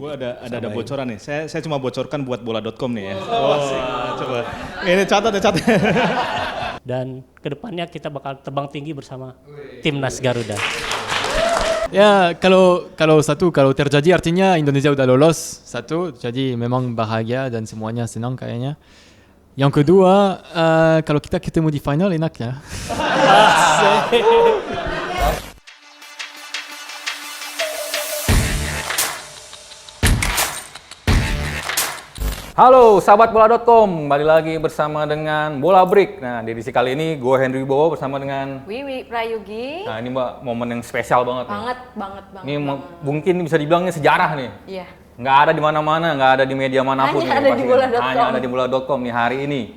Gue ada bocoran nih. Saya cuma bocorkan buat bola.com nih ya. Coba. Ini catat. Dan kedepannya kita bakal terbang tinggi bersama Timnas Garuda. Ya kalau terjadi artinya Indonesia udah lolos satu, jadi memang bahagia dan semuanya senang kayaknya. Yang kedua, kalau kita ketemu di final enak ya. Halo sahabat bola.com, kembali lagi bersama dengan Bola Break. Nah, di edisi kali ini gue Henry Bowo bersama dengan Wiwi Prayugi. Nah, ini Mbak momen yang spesial banget nih. Banget. Ini mungkin bisa dibilang ini sejarah nih. Iya. Nggak ada di mana-mana, nggak ada di media manapun. Hanya ada di bola.com. Hanya ada di bola.com nih hari ini.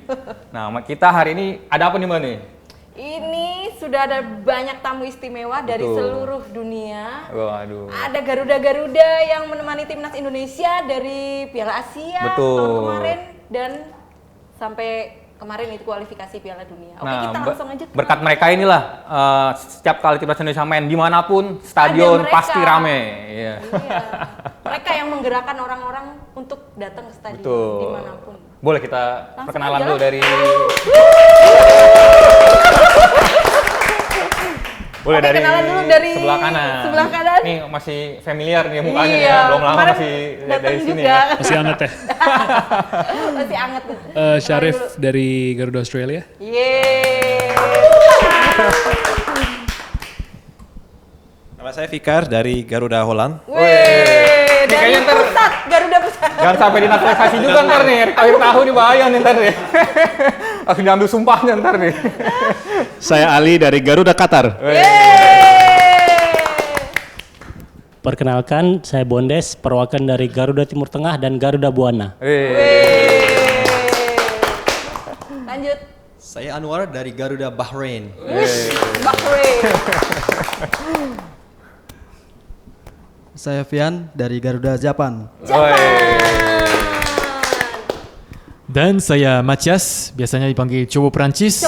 Nah, kita hari ini ada apa nih Mbak nih? Ini sudah ada banyak tamu istimewa dari seluruh dunia. Waduh. Ada Garuda yang menemani timnas Indonesia dari Piala Asia tahun kemarin dan sampai kemarin itu kualifikasi Piala Dunia. Oke, kita langsung aja. Berkat mereka inilah setiap kali timnas Indonesia main dimanapun stadion pasti rame. Iya. Mereka yang menggerakkan orang-orang untuk datang ke stadion dimanapun. Boleh kita langsung perkenalan dulu dari Boleh dari sebelah kanan. Sebelah kanan. Nih masih familiar nih mukanya iya, ya. Belum lama masih dari sini juga. ya. Masih hangat ya? Masih hangat. Syarif dari Garuda Australia. Yeay. Nama saya Fikar dari Garuda Holland. Wih, dari pusat, Garuda Pusat. Jangan sampai dinaturalisasi juga ntar nih, akhir tahun nih bahaya nih ntar nih. Langsung diambil sumpahnya ntar nih. Saya Ali dari Garuda Qatar. Perkenalkan, saya Bondes, perwakilan dari Garuda Timur Tengah dan Garuda Buana. Lanjut. Saya Anwar dari Garuda Bahrain. Bahrain. Saya Fian dari Garuda Japan. Dan saya Matias, biasanya dipanggil Cowok Prancis.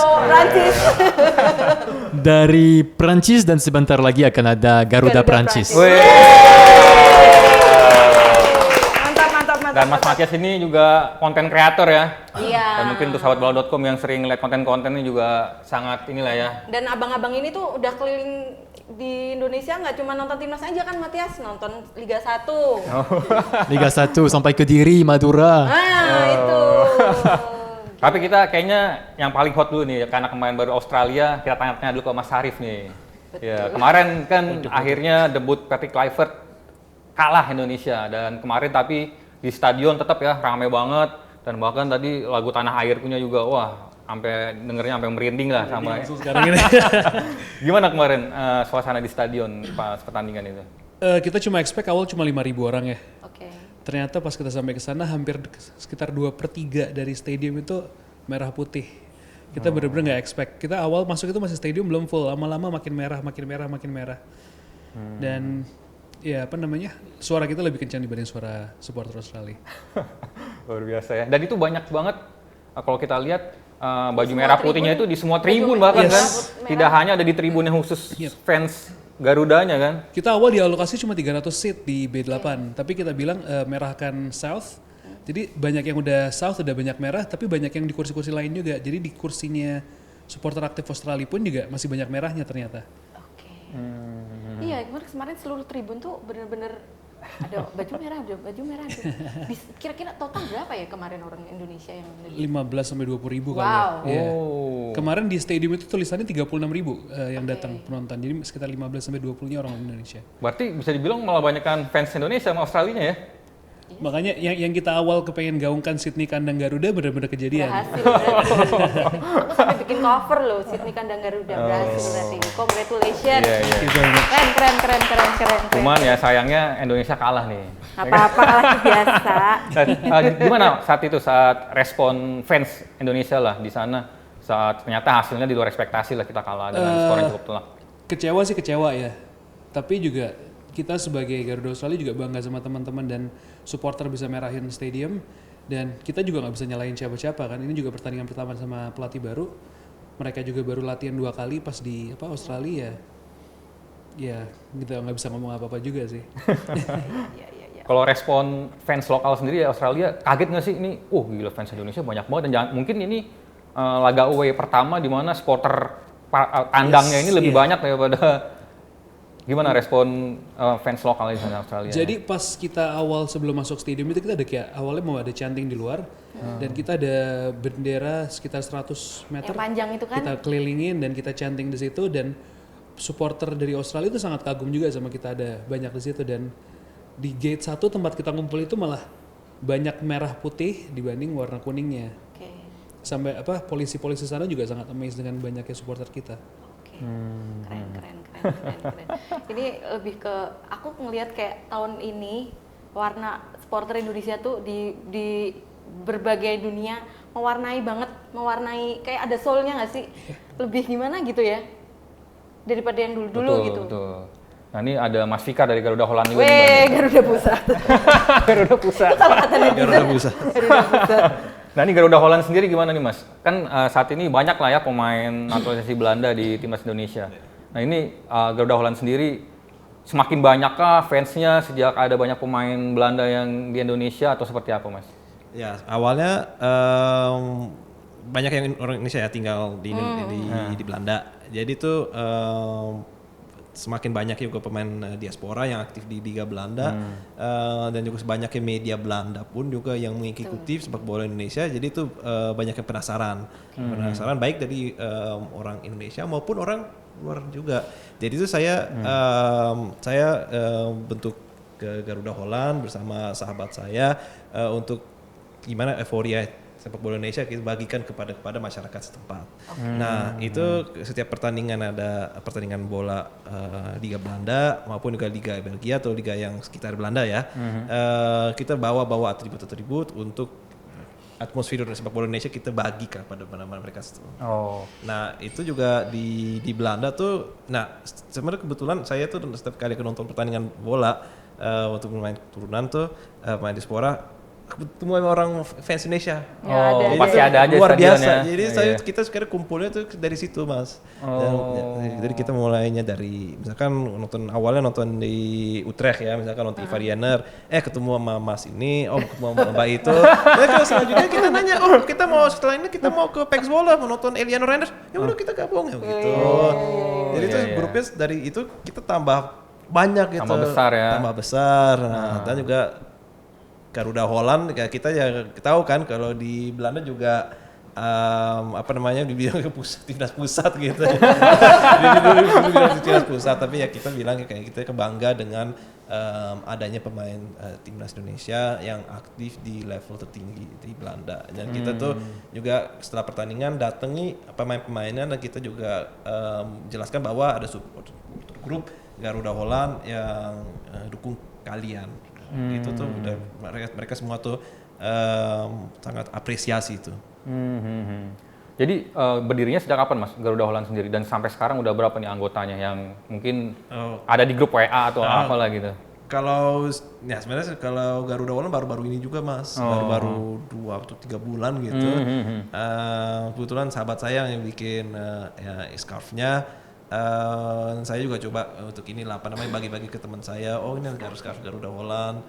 Dari Prancis dan sebentar lagi akan ada Garuda Prancis. Mantap. Dan Mas Matias ini juga konten kreator ya. Iya. Dan mungkin untuk sahabat bola.com yang sering lihat konten-kontennya juga sangat inilah ya. Dan abang-abang ini tuh udah keliling di Indonesia, nggak cuma nonton timnas aja kan Matias, nonton Liga 1. Liga 1 sampai Kediri, Madura. Itu. Tapi kita kayaknya yang paling hot dulu nih, karena kemarin baru Australia, kita tanya-tanya dulu ke Mas Syarif nih. Ya, kemarin kan akhirnya debut Patrick Kluivert kalah Indonesia, dan kemarin tapi di stadion tetap ya ramai banget, dan bahkan tadi lagu Tanah Air punya juga, wah sampai dengernya sampai merinding lah sama. Sekarang ini. Gimana kemarin suasana di stadion pas pertandingan itu? Kita cuma expect awal cuma 5.000 orang ya. Oke. Ternyata pas kita sampai ke sana hampir sekitar 2/3 dari stadium itu merah putih. Kita benar-benar nggak expect. Kita awal masuk itu masih stadium belum full, lama-lama makin merah. Dan ya apa namanya, suara kita lebih kencang dibanding suara supporter Australia. Luar biasa ya. Dan itu banyak banget kalau kita lihat baju merah putihnya itu di semua tribun bahkan kan. Tidak hanya ada di tribun yang khusus fans Garudanya kan. Kita awal dialokasi cuma 300 seat di B8, tapi kita bilang merahkan South. Jadi banyak yang udah South udah banyak merah, tapi banyak yang di kursi-kursi lain juga. Jadi di kursinya supporter aktif Australia pun juga masih banyak merahnya ternyata. Oke. Iya, kemarin seluruh tribun tuh bener-bener ada baju merah. Kira-kira total berapa ya kemarin orang Indonesia yang 15 sampai 20 ribu kali ya. Iya. Kemarin di stadium itu tulisannya 36 ribu yang datang penonton. Jadi sekitar 15 sampai 20-nya orang Indonesia. Berarti bisa dibilang malah banyakkan fans Indonesia sama Australinya ya? Makanya yang kita awal kepengen gaungkan Sydney kandang Garuda benar-benar kejadian. berhasil. Aku sampai bikin cover loh Sydney kandang Garuda berhasil berarti. Congratulations. Keren. Cuman ya sayangnya Indonesia kalah nih. Apa-apa kalah biasa. Gimana saat respon fans Indonesia lah di sana saat ternyata hasilnya di luar ekspektasi lah, kita kalah dengan skor yang cukup telak. Kecewa ya. Tapi juga kita sebagai Garuda Australia juga bangga sama teman-teman dan supporter bisa merahin stadium, dan kita juga nggak bisa nyalahin siapa-siapa kan. Ini juga pertandingan pertama sama pelatih baru. Mereka juga baru latihan 2 kali pas di Australia. Ya, kita nggak bisa ngomong apa-apa juga sih. Kalau respon fans lokal sendiri ya Australia, kaget nggak sih ini? Gila fans Indonesia banyak banget dan mungkin ini laga away pertama di mana supporter tandangnya ini lebih banyak daripada gimana respon fans lokal di sana Australia? Jadi pas kita awal sebelum masuk stadium itu kita ada kayak awalnya mau ada chanting di luar dan kita ada bendera sekitar 100 meter. Yang panjang itu kan? Kita kelilingin dan kita chanting di situ dan supporter dari Australia itu sangat kagum juga sama kita ada banyak di situ dan di gate 1 tempat kita ngumpul itu malah banyak merah putih dibanding warna kuningnya. Oke. Sampai polisi-polisi sana juga sangat amazed dengan banyaknya supporter kita. Oke. Keren. Ini lebih ke aku ngelihat kayak tahun ini warna supporter Indonesia tuh di berbagai dunia mewarnai kayak ada soul-nya nggak sih? Lebih gimana gitu ya? Daripada yang dulu-dulu gitu. Betul. Nah ini ada Mas Fikar dari Garuda Holland juga. Garuda Pusat. Garuda Pusat. Garuda Pusat. Nah ini Garuda Holland sendiri gimana nih Mas? Kan saat ini banyak lah ya pemain naturalisasi Belanda di timnas Indonesia. Nah ini Garuda Holland sendiri semakin banyakkah fansnya sejak ada banyak pemain Belanda yang di Indonesia atau seperti apa Mas? Ya, awalnya banyak yang orang Indonesia ya tinggal di Belanda. Jadi tuh semakin banyak juga pemain diaspora yang aktif di Liga Belanda dan juga banyaknya media Belanda pun juga yang mengikuti sepak bola Indonesia. Jadi itu banyak yang penasaran baik dari orang Indonesia maupun orang luar juga. Jadi itu saya bentuk ke Garuda Holland bersama sahabat saya untuk gimana euforia sepak bola Indonesia kita bagikan kepada masyarakat setempat. Nah itu setiap pertandingan ada pertandingan bola Liga Belanda maupun juga Liga Belgia atau Liga yang sekitar Belanda ya. Kita bawa atribut-atribut untuk atmosfer sepak bola Indonesia kita bagikan pada mereka. Nah itu juga di Belanda tuh. Nah sebenarnya kebetulan saya tuh setiap kali nonton pertandingan bola untuk pemain turunan tuh pemain diaspora ketemu orang fans Indonesia. Pasti ada aja luar biasa. ya. Jadi kita sekarang kumpulnya tuh dari situ Mas. Jadi kita mulainya dari misalkan awalnya nonton di Utrecht ya, misalkan nonton Ivar Jenner, ketemu sama Mas ini, ketemu sama Mbak itu. Nah kalau selanjutnya kita nanya, kita mau setelah ini kita mau ke Pax Bola mau nonton Eliano Reinders, ya udah kita gabung ya gitu. Jadi itu grupnya dari itu kita tambah banyak gitu. Tambah besar ya. Tambah besar. Nah, dan juga Garuda Holland kita ya tahu kan kalau di Belanda juga dibilang timnas pusat gitu. Timnas pusat tapi ya kita bilang kayak kita bangga dengan adanya pemain timnas Indonesia yang aktif di level tertinggi di Belanda dan kita tuh juga setelah pertandingan datangi pemain-pemainnya dan kita juga jelaskan bahwa ada support grup Garuda Holland yang dukung kalian. Itu tuh udah mereka semua tuh sangat apresiasi itu. Jadi berdirinya sejak kapan Mas Garuda Holland sendiri dan sampai sekarang udah berapa nih anggotanya yang mungkin ada di grup WA atau apalah gitu? Kalau ya sebenarnya kalau Garuda Holland baru-baru ini juga Mas, baru 2 atau 3 bulan gitu. Kebetulan sahabat saya yang bikin scarf-nya. Saya juga coba untuk inilah bagi-bagi ke teman saya. Ini scarf Garuda Holland.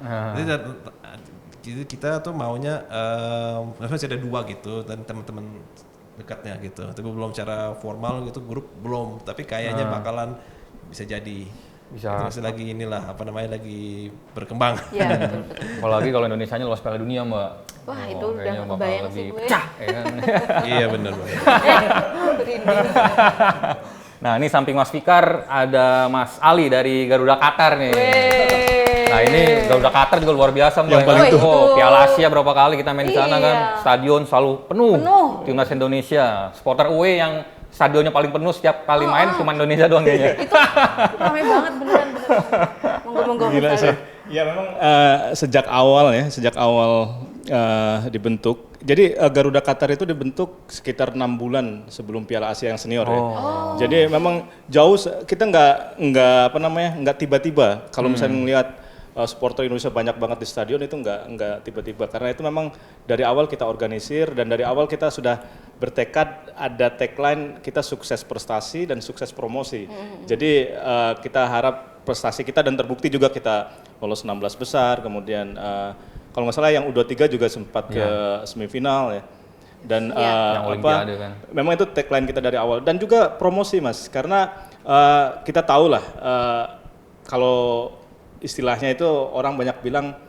Jadi kita tuh maunya masih ada 2 gitu dan teman-teman dekatnya gitu. Tapi belum secara formal gitu grup belum. Tapi kayaknya bakalan bisa jadi. Bisa lagi lagi berkembang. Iya betul. Apalagi kalau Indonesianya lolos Piala Dunia Mbak. Wah itu udah kebayang sih gue. Pecah, ya kan? Iya benar Mbak. Nah ini samping Mas Fikar ada Mas Ali dari Garuda Qatar nih. Nah ini Garuda Qatar juga luar biasa Mbak. Piala Asia berapa kali kita main di sana kan. Stadion selalu penuh. Timnas Indonesia. Supporter away yang stadionnya paling penuh setiap kali main cuma Indonesia doang kayaknya. Itu ramai banget beneran. Monggo. Gila sih. Ya memang sejak awal dibentuk. Jadi Garuda Qatar itu dibentuk sekitar 6 bulan sebelum Piala Asia yang senior ya. Jadi memang jauh kita nggak tiba-tiba kalau misalnya melihat supporter Indonesia banyak banget di stadion itu nggak tiba-tiba karena itu memang dari awal kita organisir dan dari awal kita sudah bertekad ada tagline kita sukses prestasi dan sukses promosi. Jadi kita harap prestasi kita dan terbukti juga kita lolos 16 besar, kemudian kalau nggak salah yang U23 juga sempat ke semifinal ya. Dan Yang Olimpiade kan. memang itu tagline kita dari awal dan juga promosi Mas, karena kita tahu lah kalau istilahnya itu orang banyak bilang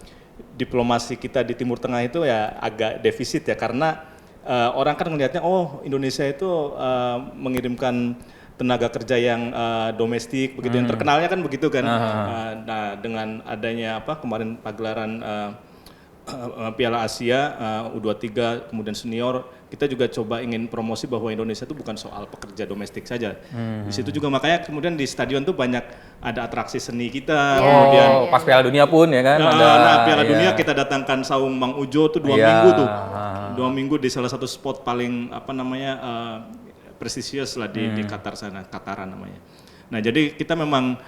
diplomasi kita di Timur Tengah itu ya agak defisit ya, karena orang kan melihatnya oh Indonesia itu mengirimkan tenaga kerja yang domestik begitu, yang terkenalnya kan begitu kan. Nah dengan adanya kemarin pagelaran Piala Asia U23 kemudian senior, kita juga coba ingin promosi bahwa Indonesia itu bukan soal pekerja domestik saja. Di situ juga makanya kemudian di stadion tuh banyak ada atraksi seni kita. Kemudian Pas Piala Dunia pun ya kan Piala Dunia kita datangkan saung Mang Ujo tuh 2 minggu tuh. 2 minggu di salah satu spot paling prestisius lah di Qatar sana, Qataran namanya. Nah, jadi kita memang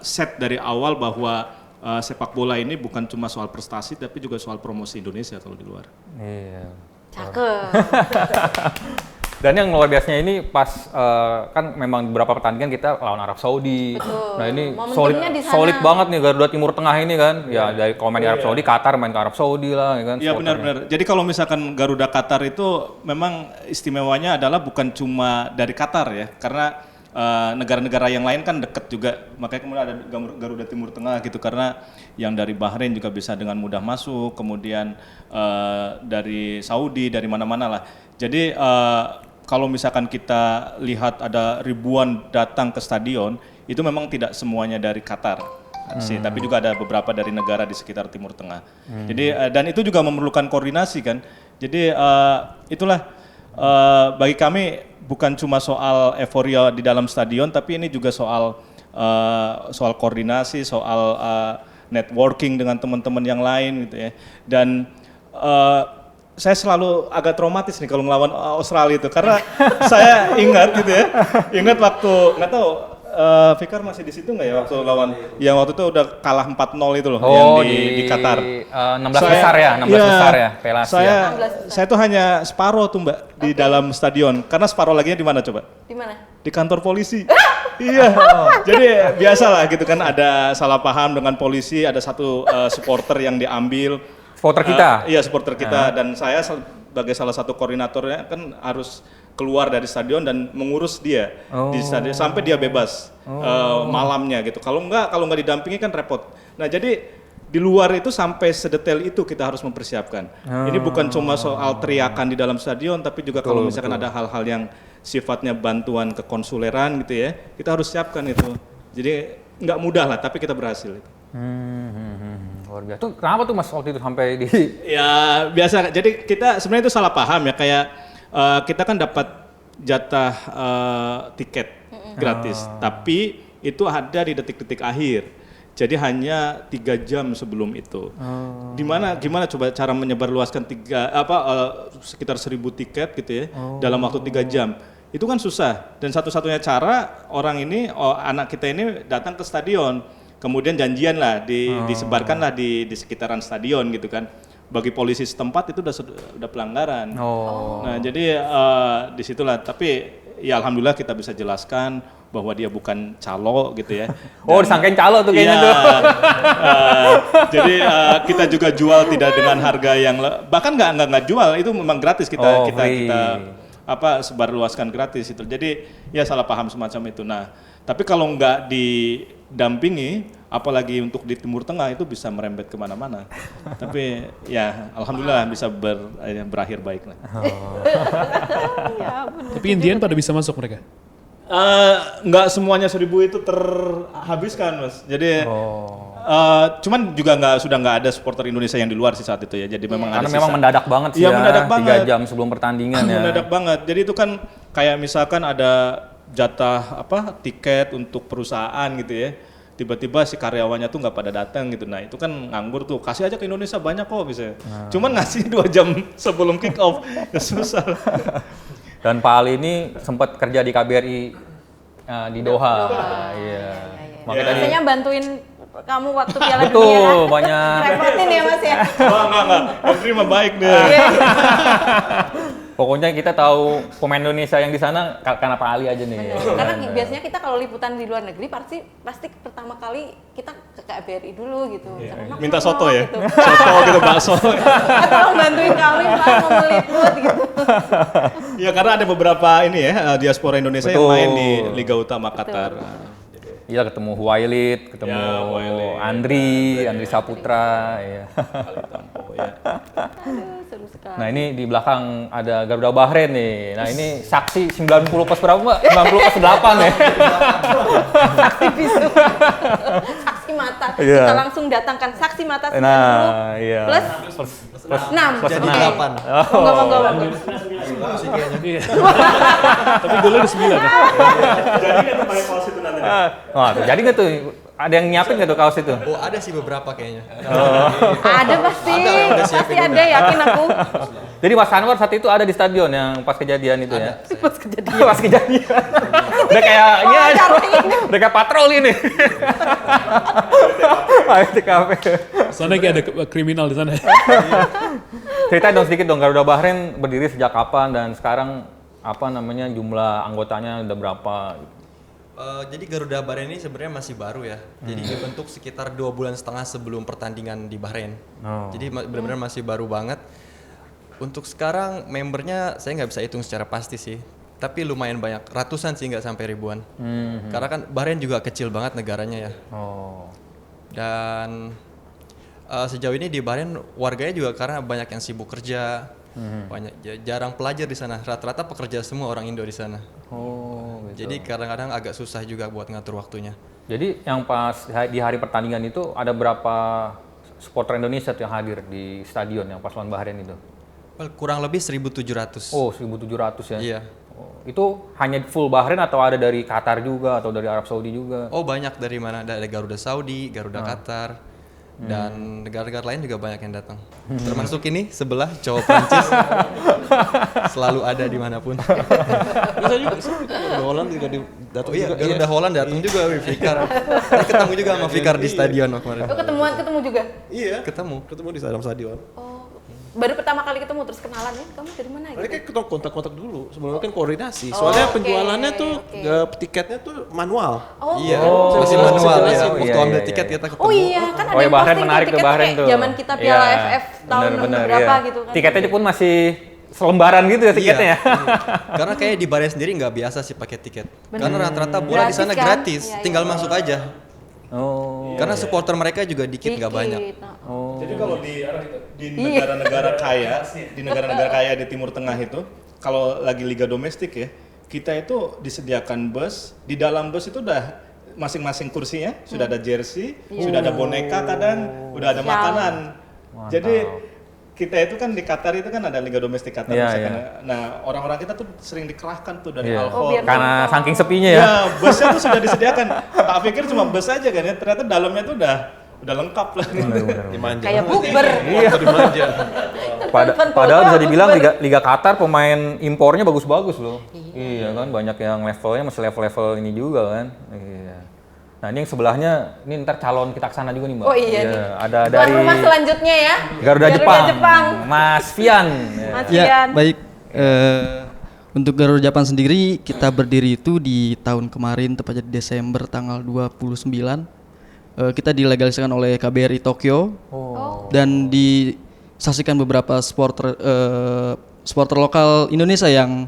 set dari awal bahwa sepak bola ini bukan cuma soal prestasi tapi juga soal promosi Indonesia kalau di luar. Iya. Cakep. Dan yang luar biasanya ini pas kan memang beberapa pertandingan kita lawan Arab Saudi. Betul. Nah ini Momentumnya di sana. solid banget nih Garuda Timur Tengah ini kan. Ya dari kalau main di Arab Saudi, Qatar main ke Arab Saudi lah ya kan. Iya benar-benar. Jadi kalau misalkan Garuda Qatar itu memang istimewanya adalah bukan cuma dari Qatar ya, karena negara-negara yang lain kan deket juga, makanya kemudian ada Garuda Timur Tengah gitu, karena yang dari Bahrain juga bisa dengan mudah masuk, kemudian dari Saudi, dari mana-mana lah. Jadi kalau misalkan kita lihat ada ribuan datang ke stadion, itu memang tidak semuanya dari Qatar sih, tapi juga ada beberapa dari negara di sekitar Timur Tengah. Jadi dan itu juga memerlukan koordinasi kan. Jadi itulah bagi kami bukan cuma soal euforia di dalam stadion, tapi ini juga soal koordinasi, soal networking dengan teman-teman yang lain gitu ya. Dan saya selalu agak traumatis nih kalau ngelawan Australia itu, karena saya ingat gitu ya, ingat waktu nggak tahu Fikar masih di situ nggak ya waktu lawan, yang waktu itu udah kalah 4-0 itu loh, yang di Qatar. 16 besar ya, 16 besar ya, Piala Asia. Saya tuh hanya separuh tuh Mbak di dalam stadion, karena separuh laginya di mana coba? Di mana? Di kantor polisi. Iya, jadi biasa lah gitu kan, ada salah paham dengan polisi, ada satu supporter yang diambil. Supporter kita? Iya, supporter kita, dan saya sebagai salah satu koordinatornya kan harus keluar dari stadion dan mengurus dia di stadion sampai dia bebas malamnya gitu. Kalau nggak didampingi kan repot. Nah jadi di luar itu sampai sedetail itu kita harus mempersiapkan. Ini bukan cuma soal teriakan di dalam stadion, tapi juga kalau misalkan ada hal-hal yang sifatnya bantuan kekonsuleran gitu ya, kita harus siapkan itu. Jadi nggak mudah lah, tapi kita berhasil. Luar biasa. Tuh kenapa tuh Mas waktu itu sampai di? Ya biasa. Jadi kita sebenarnya itu salah paham ya, kayak kita kan dapat jatah tiket gratis, tapi itu ada di detik-detik akhir. Jadi hanya 3 jam sebelum itu. Gimana coba cara menyebarluaskan sekitar 1.000 tiket gitu ya dalam waktu 3 jam. Itu kan susah, dan satu-satunya cara orang ini, anak kita ini datang ke stadion, kemudian janjian lah disebarkan lah di sekitaran stadion gitu kan. Bagi polisi setempat itu udah pelanggaran. Nah jadi disitulah, tapi ya alhamdulillah kita bisa jelaskan bahwa dia bukan calo gitu ya. Disangkain calo tuh kayaknya tuh. Jadi kita juga jual tidak dengan harga yang bahkan nggak jual, itu memang gratis kita sebarluaskan gratis itu. Jadi ya salah paham semacam itu. Nah tapi kalau nggak didampingi, apalagi untuk di Timur Tengah, itu bisa merembet kemana-mana. Tapi ya alhamdulillah bisa berakhir baik lah. Tapi Indian pada bisa masuk mereka? Nggak semuanya 1.000 itu terhabiskan Mas. Jadi cuman juga sudah nggak ada supporter Indonesia yang di luar sih saat itu ya. Jadi memang karena ada memang mendadak banget sih ya. Mendadak banget. 3 jam sebelum pertandingan ya. Mendadak banget. Jadi itu kan kayak misalkan ada jatah tiket untuk perusahaan gitu ya. Tiba-tiba si karyawannya tuh nggak pada datang gitu. Nah itu kan nganggur tuh, kasih aja ke Indonesia banyak kok bisa. Cuman ngasih 2 jam sebelum kick off, ya susah. Dan Pak Ali ini sempat kerja di KBRI di Doha. Iya. Makanya biasanya bantuin kamu waktu Piala Dunia. Betul, banyak. Repotin ya Mas ya. Enggak. Yang terima baik deh. Pokoknya kita tahu pemain Indonesia yang di sana karena Pak Ali aja nih. Karena biasanya kita kalau liputan di luar negeri pasti pertama kali kita ke KBRI dulu gitu. Karena Minta soto ya? gitu. Soto gitu, bakso. Tolong bantuin kami Pak mau meliput gitu. Ya karena ada beberapa ini ya, diaspora Indonesia yang Betul. main di Liga Utama Qatar. Iya, ketemu Huwailid, ketemu Ya, Huwailid. Andri Saputra, ya. Kali Tampo ya. Aduh, seru sekali. Nah ini di belakang ada Garuda Bahrain nih. Nah ini saksi 90 plus berapa Mbak? 90 plus 8 ya? Saksi bisu. Saksi mata. Iya. Kita langsung datangkan saksi mata 90 Nah, iya. plus Plus 6. plus Jadi 6. 8. Monggo. Tapi golnya udah 9. Jadi kan pakai kaos itu nanti. Wah, tuh, jadi nggak tuh? Ada yang nyiapin nggak tuh kaos itu? Oh, ada sih beberapa kayaknya. Ada pasti. Ada yang udah siapin Pasti udah. ada, yakin aku. Jadi Mas Anwar saat itu ada di stadion yang pas kejadian itu ya? Pas kejadian. Pas kejadian. Udah kayak, ya, Wawancara ini. udah kayak patroli nih. TKP. Sana kayak ada kriminal di sana. Cerita dong sedikit dong, Garuda Bahrain berdiri sejak kapan dan sekarang apa namanya jumlah anggotanya udah berapa? Jadi Garuda Bahrain ini sebenarnya masih baru ya. Jadi dibentuk sekitar 2,5 bulan sebelum pertandingan di Bahrain. Oh. Jadi benar-benar masih baru banget. Untuk sekarang membernya saya nggak bisa hitung secara pasti sih. Tapi lumayan banyak, ratusan sih nggak sampai ribuan. Karena kan Bahrain juga kecil banget negaranya ya. Oh. Dan sejauh ini di Bahrain warganya juga karena banyak yang sibuk kerja, banyak jarang pelajar di sana. Rata-rata pekerja semua orang Indo di sana. Oh, gitu. Jadi kadang-kadang agak susah juga buat ngatur waktunya. Jadi yang pas di hari pertandingan itu ada berapa supporter Indonesia tuh yang hadir di stadion yang pas lawan Bahrain itu? Well, kurang lebih 1.700. Oh, 1.700 ya? Iya. Oh, itu hanya full Bahrain atau ada dari Qatar juga atau dari Arab Saudi juga? Oh, banyak dari mana? Dari Garuda Saudi, Garuda Qatar, dan negara-negara lain juga banyak yang datang. Termasuk ini sebelah cowok Prancis. Selalu ada dimanapun. Garuda Holland juga datang Oh iya, juga. Garuda Holland datang juga, wih, Fikar. Saya ketemu juga sama Fikar di stadion kemarin. Oh, ketemu juga. Iya, Ketemu. di dalam stadion. Oh. Baru pertama kali ketemu terus kenalan ya. Kamu dari mana gitu? Mereka ketemu kontak-kontak dulu, sebelumnya kan koordinasi. Soalnya oke, penjualannya tuh, oke. tiketnya tuh manual. Oh. Iya, Oh, masih bisa manual ya. jelasin. Waktu Iya, ambil iya, tiket iya. kita ketemu. Oh iya, kan ada Oh ya yang Bahrain posting menarik tuh tiketnya Bahrain kayak tuh. zaman kita Piala Iya, AFF tahun bener-bener, berapa iya. gitu kan. Tiketnya pun masih selembaran gitu ya tiketnya ya? Karena kayak di Bahrain sendiri nggak biasa sih pakai tiket. Karena rata-rata bola di Gratis sana kan? gratis, Iya, iya. tinggal masuk aja. Oh. Karena supporter mereka juga dikit nggak banyak. Nah, Jadi kalau di negara-negara kaya, di negara-negara kaya di Timur Tengah itu, kalau lagi liga domestik ya, kita itu disediakan bus, di dalam bus itu udah masing-masing kursinya sudah ada jersey, sudah ada boneka kadang, udah ada makanan. Jadi kita itu kan di Qatar itu kan ada liga domestik Qatar Iya, misalkan. iya. Nah, orang-orang kita tuh sering dikerahkan tuh dari Iya. Al-Khor. biar Karena nonton. saking sepinya ya? Ya, busnya tuh sudah disediakan. Tak pikir cuma bus aja kan ya, ternyata dalamnya tuh udah lengkap lah. Dimanja. kayak bukber. Iya. Dimanja. Padahal bisa dibilang Liga Qatar pemain impornya bagus-bagus loh. Iya kan, banyak yang levelnya masih level-level ini juga kan. Iya. Nah ini yang sebelahnya, ini ntar calon kita kesana juga nih Mbak. Oh iya nih. Ada Tuan dari rumah selanjutnya ya. Garuda Jepang. Mas Fian. Ya. Mas Ya, Fian. baik. Untuk Garuda Jepang sendiri kita berdiri itu di tahun kemarin tepatnya di Desember tanggal 29. Kita dilegalisasikan oleh KBRI Tokyo dan disaksikan beberapa supporter lokal Indonesia yang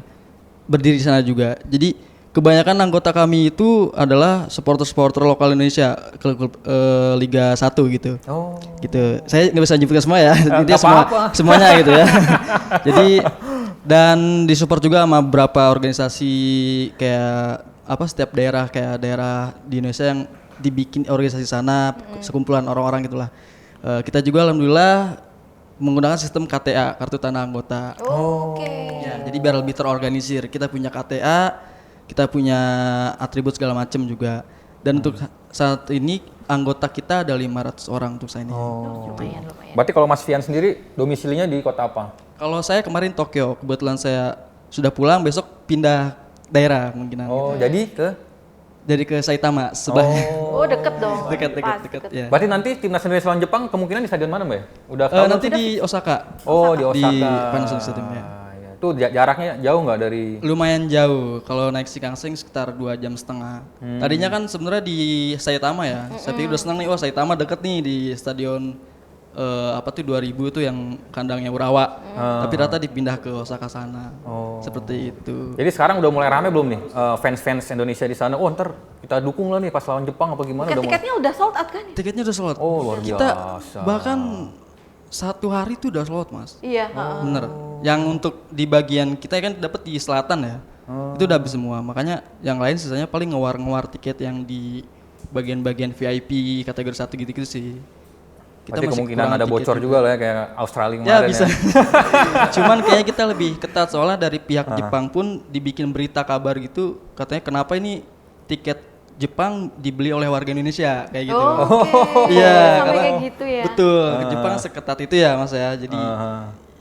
berdiri di sana juga. Jadi kebanyakan anggota kami itu adalah supporter lokal Indonesia klub Liga 1 gitu. Oh. Gitu. Saya nggak bisa nyebutkan semua ya. Nggak Intinya apa-apa. semuanya gitu ya. Jadi dan disupport juga sama beberapa organisasi kayak apa setiap daerah kayak daerah di Indonesia yang dibikin organisasi sana sekumpulan orang-orang gitulah. Kita juga alhamdulillah menggunakan sistem KTA, kartu tanda anggota. Oke. Ya, jadi biar lebih terorganisir. Kita punya KTA, kita punya atribut segala macam juga. Dan untuk saat ini anggota kita ada 500 orang untuk saya ini. Lumayan. Berarti kalau Mas Fian sendiri domisilinya di kota apa? Kalau saya kemarin Tokyo, kebetulan saya sudah pulang, besok pindah daerah kemungkinan. Oh, gitu. jadi ke? Jadi ke Saitama sebelahnya. Oh deket dong. Dekat Pas, ya. Berarti nanti timnas Indonesia lawan Jepang kemungkinan di stadion mana Mbak? ya? Udah tahu Nanti belum? di Osaka. Oh, di Osaka. Panasonic Stadium, ya. Ya. Itu jaraknya jauh nggak dari? Lumayan jauh. Kalau naik Shinkansen sekitar 2,5 jam. Tadinya kan sebenarnya di Saitama ya. Saya pikir udah senang nih, Saitama deket nih di stadion 2000 itu yang kandangnya Urawa. Tapi ternyata dipindah ke Osaka sana. Seperti itu. Jadi sekarang udah mulai rame belum nih fans-fans Indonesia di sana? Oh ntar kita dukung lah nih pas lawan Jepang apa gimana? Tiketnya udah sold out kan? Tiketnya udah sold out. Oh luar Kita biasa. bahkan 1 hari itu udah sold out, Mas. Iya. Bener. Yang untuk di bagian kita kan dapat di selatan ya. Itu udah habis semua. Makanya yang lain sisanya paling ngewar-ngewar tiket yang di bagian-bagian VIP kategori 1 gitu-gitu sih. Berarti kemungkinan kurang ada tiket bocor juga lah ya kayak Australia Ya kemarin bisa. Cuman kayaknya kita lebih ketat soalnya dari pihak Jepang pun dibikin berita kabar gitu katanya kenapa ini tiket Jepang dibeli oleh warga Indonesia kayak gitu. Iya, Sampai karena kayak gitu ya. betul Jepang seketat itu ya Mas ya. Jadi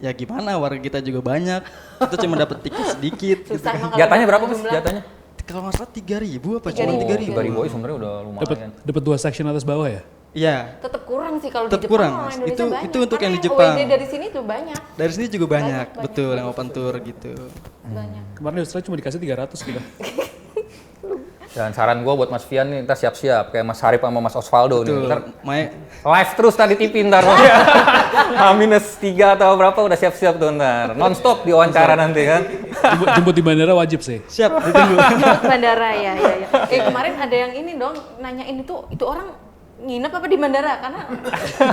ya gimana warga kita juga banyak. Kita cuma dapat tiket sedikit gitu. Susah emang kalau Jatahnya berapa Mas? jumlah. Jatahnya? Kalau nggak salah 3.000 apa cuma 3.000. 3.000 sebenarnya udah lumayan. Dapat 2 section atas bawah ya? Iya. Tetap kurang sih kalau di Tetap Jepang. kurang, Orang Mas. Indonesia banyak. Itu untuk yang di Karena Jepang. OED dari sini tuh banyak. Dari sini juga banyak, Banyak. betul yang open tour gitu. Banyak. Kemarin di Australia cuma dikasih 300 kita. Dan saran gue buat Mas Fian nih, ntar siap-siap kayak Mas Harip sama Mas Osvaldo nih. Betul. Ntar Mae live terus tadi TV ntar. H-3 atau berapa udah siap-siap tuh ntar. Non-stop diwawancara nanti kan. Jemput di bandara wajib sih. siap ditunggu. Bandara ya. Kemarin ada yang ini dong nanyain itu orang nginep apa di bandara karena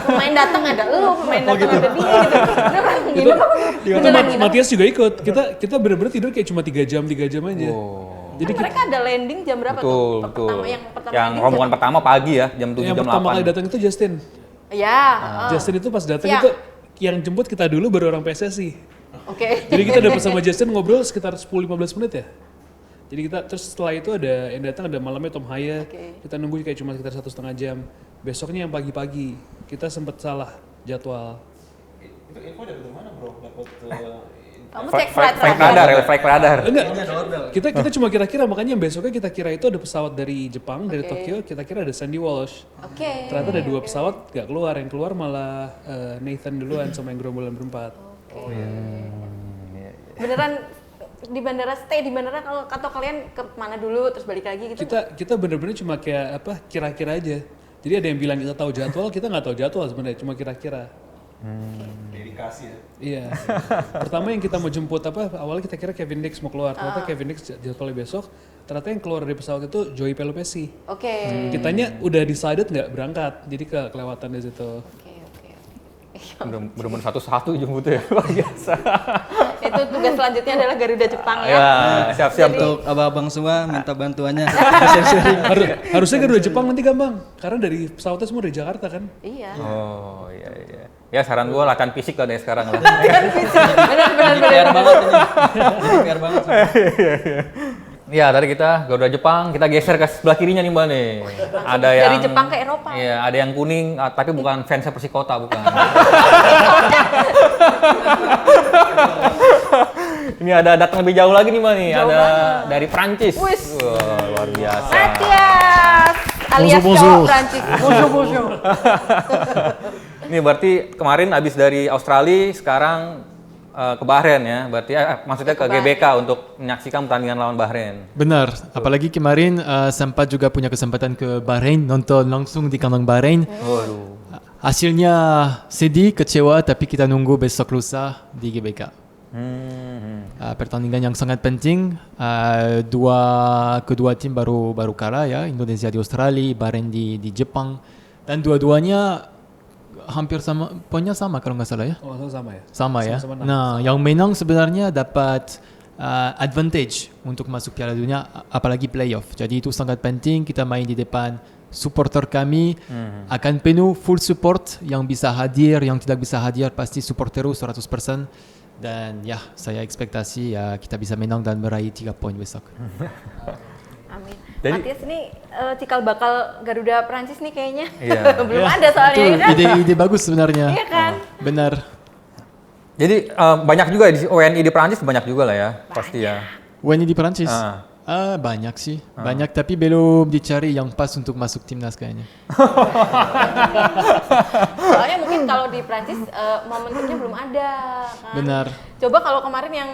pemain datang ada lu, pemain datang ada dia gitu. Beneran nginep apa? Itu Beneran nginep. Matias juga ikut. Kita bener-bener tidur kayak cuma 3 jam aja. Jadi mereka ada landing jam berapa Betul, tuh? betul. Pertama Yang landing rombongan jam- pertama pagi ya, jam 7 Yang jam pertama 8. kali datang itu Justin. Ya. Justin itu pas datang Siang. itu yang jemput kita dulu baru orang PSSI. Oke. Jadi kita udah bersama Justin ngobrol sekitar 10-15 menit ya. Jadi kita terus setelah itu ada yang datang ada malamnya Tom Haya. Oke. Kita nunggu kayak cuma sekitar 1,5 jam. Besoknya yang pagi-pagi kita sempat salah jadwal. Itu info dari mana bro? Dapat Kamu cek flight Flight radar. Enggak. Kita cuma kira-kira makanya yang besoknya kita kira itu ada pesawat dari Jepang dari Tokyo. Kita kira ada Sandy Walsh. Oke. Ternyata ada 2 pesawat gak keluar. Yang keluar malah Nathan duluan sama yang gerombolan berempat. Beneran di bandara stay di bandara kalau atau kalian ke mana dulu terus balik lagi gitu? Kita bener-bener cuma kayak apa kira-kira aja. Jadi ada yang bilang kita tahu jadwal, kita nggak tahu jadwal sebenarnya, cuma kira-kira. dedikasi ya. Iya. Pertama yang kita mau jemput apa? Awalnya kita kira Kevin Dix mau keluar, ternyata Kevin Dix jadwalnya besok. Ternyata yang keluar dari pesawat itu Joey Pelopesi. Oke. Kitanya udah decided nggak berangkat, jadi kelewatan di situ. Oke. Bener-bener satu-satu jemputnya luar biasa. Itu tugas selanjutnya adalah Garuda Jepang ya. Ya, siap-siap tuh. Untuk abang-abang semua minta bantuannya. Harusnya Garuda Jepang nanti gampang, karena dari pesawatnya semua dari Jakarta kan. Iya. Oh iya. Ya saran gua latihan fisik lah deh sekarang lah. PR banget ini. Jadi PR banget. Iya, tadi kita Garuda Jepang, kita geser ke sebelah kirinya nih Mbak nih. Ada yang Dari Jepang ke Eropa. Iya, ada yang kuning tapi bukan fansnya Persikota bukan. Ini ada datang lebih jauh lagi nih Mbak nih, ada dari Prancis. Wis. Wah, luar biasa. Matias alias cowok Prancis. Bonjour. Ini berarti kemarin habis dari Australia, sekarang ke Bahrain ya, berarti maksudnya ke GBK untuk menyaksikan pertandingan lawan Bahrain. Benar, apalagi kemarin sempat juga punya kesempatan ke Bahrain, nonton langsung di kandang Bahrain. Hasilnya sedih, kecewa, tapi kita nunggu besok lusa di GBK. Pertandingan yang sangat penting, kedua tim baru kalah ya, Indonesia di Australia, Bahrain di Jepang, dan dua-duanya hampir sama, poinnya sama kalau nggak salah ya. Oh, sama ya? Sama ya. Sama-sama Nah, yang menang sebenarnya dapat advantage untuk masuk Piala Dunia, apalagi playoff. Jadi itu sangat penting, kita main di depan supporter kami, akan penuh full support, yang bisa hadir, yang tidak bisa hadir pasti support terus 100%. Dan ya, saya ekspektasi ya kita bisa menang dan meraih 3 poin besok. Amin. Jadi- Matias ini cikal bakal Garuda Prancis nih kayaknya. Iya. Belum ada soalnya Itu ya kan? ide bagus sebenarnya. Iya kan? Benar. Jadi banyak juga di WNI di Prancis banyak juga lah ya, pasti ya. WNI di Perancis. Banyak sih, banyak tapi belum dicari yang pas untuk masuk timnas kayaknya. Soalnya mungkin kalau di Prancis momentumnya belum ada kan. Benar. Coba kalau kemarin yang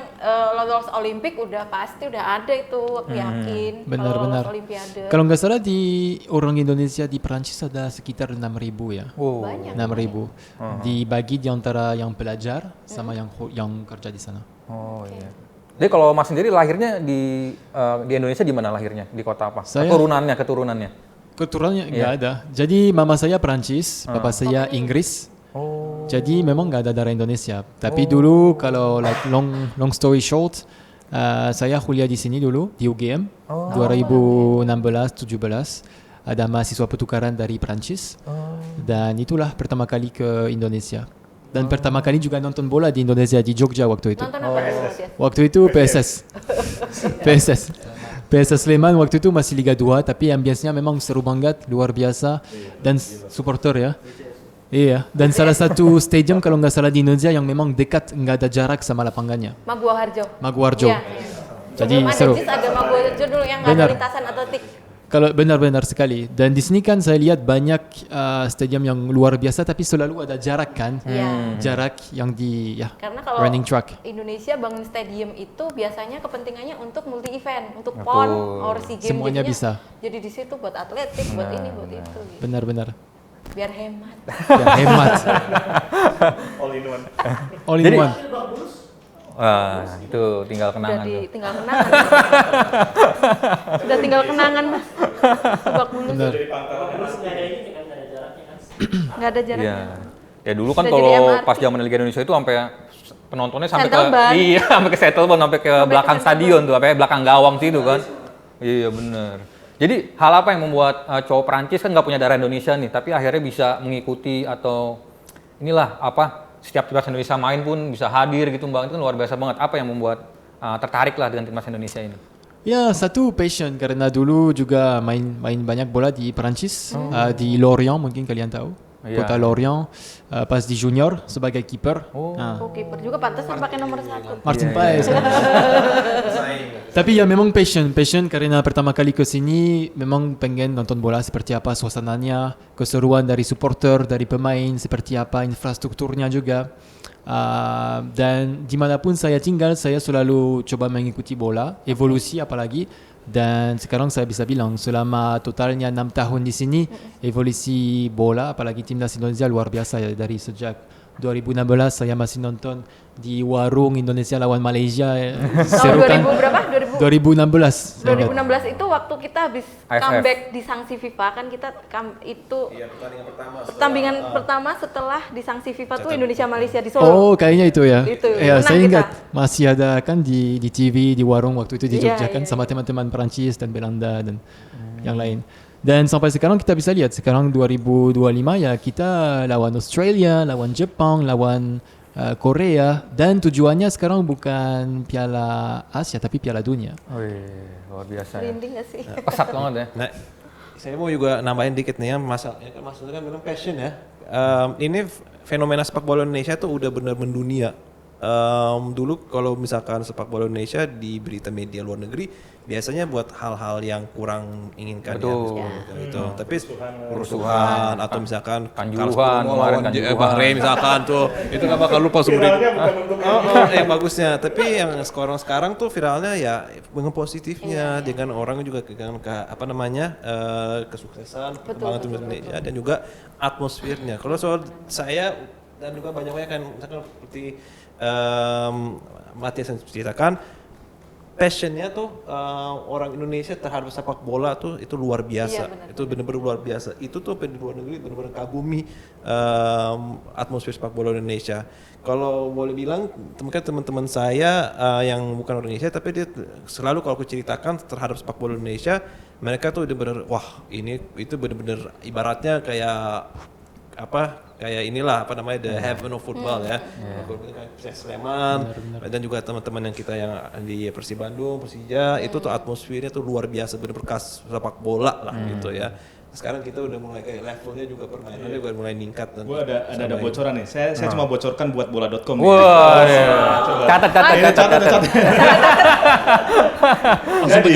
lolos Olimpik udah pasti udah ada itu, aku yakin. Benar, kalau benar. lolos Olimpiade. Kalau nggak salah di orang Indonesia di Prancis ada sekitar 6.000 ya. Banyak. 6.000. Dibagi di antara yang pelajar sama yang kerja di sana. Oh iya. Jadi kalau Mas sendiri lahirnya di Indonesia di mana lahirnya? Di kota apa? Saya- Keturunannya. Keturunannya nggak ada. Jadi mama saya Prancis, papa saya Inggris. Oh. Jadi memang nggak ada darah Indonesia. Tapi dulu kalau like long story short, saya kuliah di sini dulu di UGM 2016-17. Ada mahasiswa pertukaran dari Prancis. Dan itulah pertama kali ke Indonesia. Dan pertama kali juga nonton bola di Indonesia di Jogja waktu itu. Nonton apa dulu, Matias? Waktu itu PSS Sleman waktu itu masih Liga 2, tapi ambience-nya memang seru banget, luar biasa, dan supporter ya. Iya, dan salah satu stadium kalau nggak salah di Indonesia yang memang dekat, nggak ada jarak sama lapangannya. Iya, Maguwarjo. iya. Jadi Sebelum ada seru. JIS ada Maguwarjo dulu yang nggak ada Benar. lintasan atletik. Kalau benar-benar sekali. Dan di sini kan saya lihat banyak stadium yang luar biasa, tapi selalu ada jarak kan, Iya. jarak yang di Karena kalau running track. Indonesia bangun stadium itu biasanya kepentingannya untuk multi event, untuk PON, or SEA Games. Semuanya jadinya bisa. Jadi di situ buat atletik, buat ini, buat itu. Gitu. Benar-benar. Biar hemat. Ya, hemat. All in one. All in one. Wah, itu tinggal Udah kenangan tuh. tinggal kenangan. Udah tinggal kenangan, Mas. Lebak Bulus. Benar. Nggak ada jarak. Iya. Ya dulu kan Sudah jadi kalau MRT. pas zaman Liga Indonesia itu sampai penontonnya sampai Settle ban. iya, sampai ke Settleban, sampai ke belakang Settle ban. stadion tuh, sampai belakang gawang situ kan. Iya bener. Jadi hal apa yang membuat cowok Prancis kan nggak punya darah Indonesia nih, tapi akhirnya bisa mengikuti atau inilah apa setiap timnas Indonesia main pun bisa hadir gitu Mbak, itu kan luar biasa banget. Apa yang membuat tertarik lah dengan timnas Indonesia ini? Ya, satu passion karena dulu juga main banyak bola di Perancis, di Lorient mungkin kalian tahu. Iya. Kota Lorient, pas di junior sebagai kiper. Oh, kiper juga pantesan pakai nomor 1. Martin Paes. Tapi ya memang passion karena pertama kali ke sini memang pengen nonton bola seperti apa suasananya, keseruan dari supporter, dari pemain, seperti apa infrastrukturnya juga. Dan dimanapun saya tinggal, saya selalu coba mengikuti bola, evolusi apalagi. Dan sekarang saya bisa bilang selama totalnya 6 tahun di sini, evolusi bola apalagi timnas Indonesia luar biasa ya. Dari sejak 2016 saya masih nonton di warung Indonesia lawan Malaysia. Tahun 2000 berapa? 2016. 2016 itu waktu kita habis AFF. comeback di sanksi FIFA kan kita itu pertandingan pertama setelah di sanksi FIFA tuh Indonesia Malaysia di Solo. Oh, kayaknya itu ya. Itu, Ya, menang saya kita. ingat masih ada kan di TV, di warung waktu itu di Iya, Jogja kan iya, sama teman-teman Perancis dan Belanda dan yang lain. Dan sampai sekarang kita bisa lihat sekarang 2025 ya kita lawan Australia, lawan Jepang, lawan Korea dan tujuannya sekarang bukan Piala Asia tapi Piala Dunia. Wih, luar biasa ya. Merinding gak sih? Pesat banget ya. Nah, saya mau juga nambahin dikit nih ya maksudnya kan bilang passion ya. Ini fenomena sepak bola Indonesia tuh udah benar mendunia. Dulu kalau misalkan sepak bola Indonesia di berita media luar negeri biasanya buat hal-hal yang kurang inginkan Betul. itu. Tapi kerusuhan atau misalkan Kanjuruhan, Carlos Bono kemarin lawan kanjuruhan. Bahrain misalkan tuh itu nggak bakal lupa sumber yang bagusnya. Tapi yang sekarang tuh viralnya ya dengan positifnya dengan orang juga dengan kesuksesan perkembangan timnas Indonesia dan juga atmosfernya. Kalau soal saya dan juga banyak kan misalkan seperti Matias yang ceritakan passionnya tuh orang Indonesia terhadap sepak bola tuh itu luar biasa. Iya, benar. Itu benar-benar luar biasa. Itu tuh di luar negeri benar-benar kagumi atmosfer sepak bola Indonesia. Kalau boleh bilang mungkin teman-teman saya yang bukan orang Indonesia tapi dia selalu kalau aku ceritakan terhadap sepak bola Indonesia mereka tuh benar-benar wah ini itu benar-benar ibaratnya kayak inilah the heaven of football ya. Sleman dan juga teman-teman yang kita yang di Persib Bandung, Persija itu tuh atmosfernya tuh luar biasa benar-benar bekas sepak bola lah gitu ya. Sekarang kita udah mulai kayak levelnya juga permainannya udah mulai meningkat. Gue ada bocoran nih. Saya cuma bocorkan buat bola.com. Wah, catat. Jadi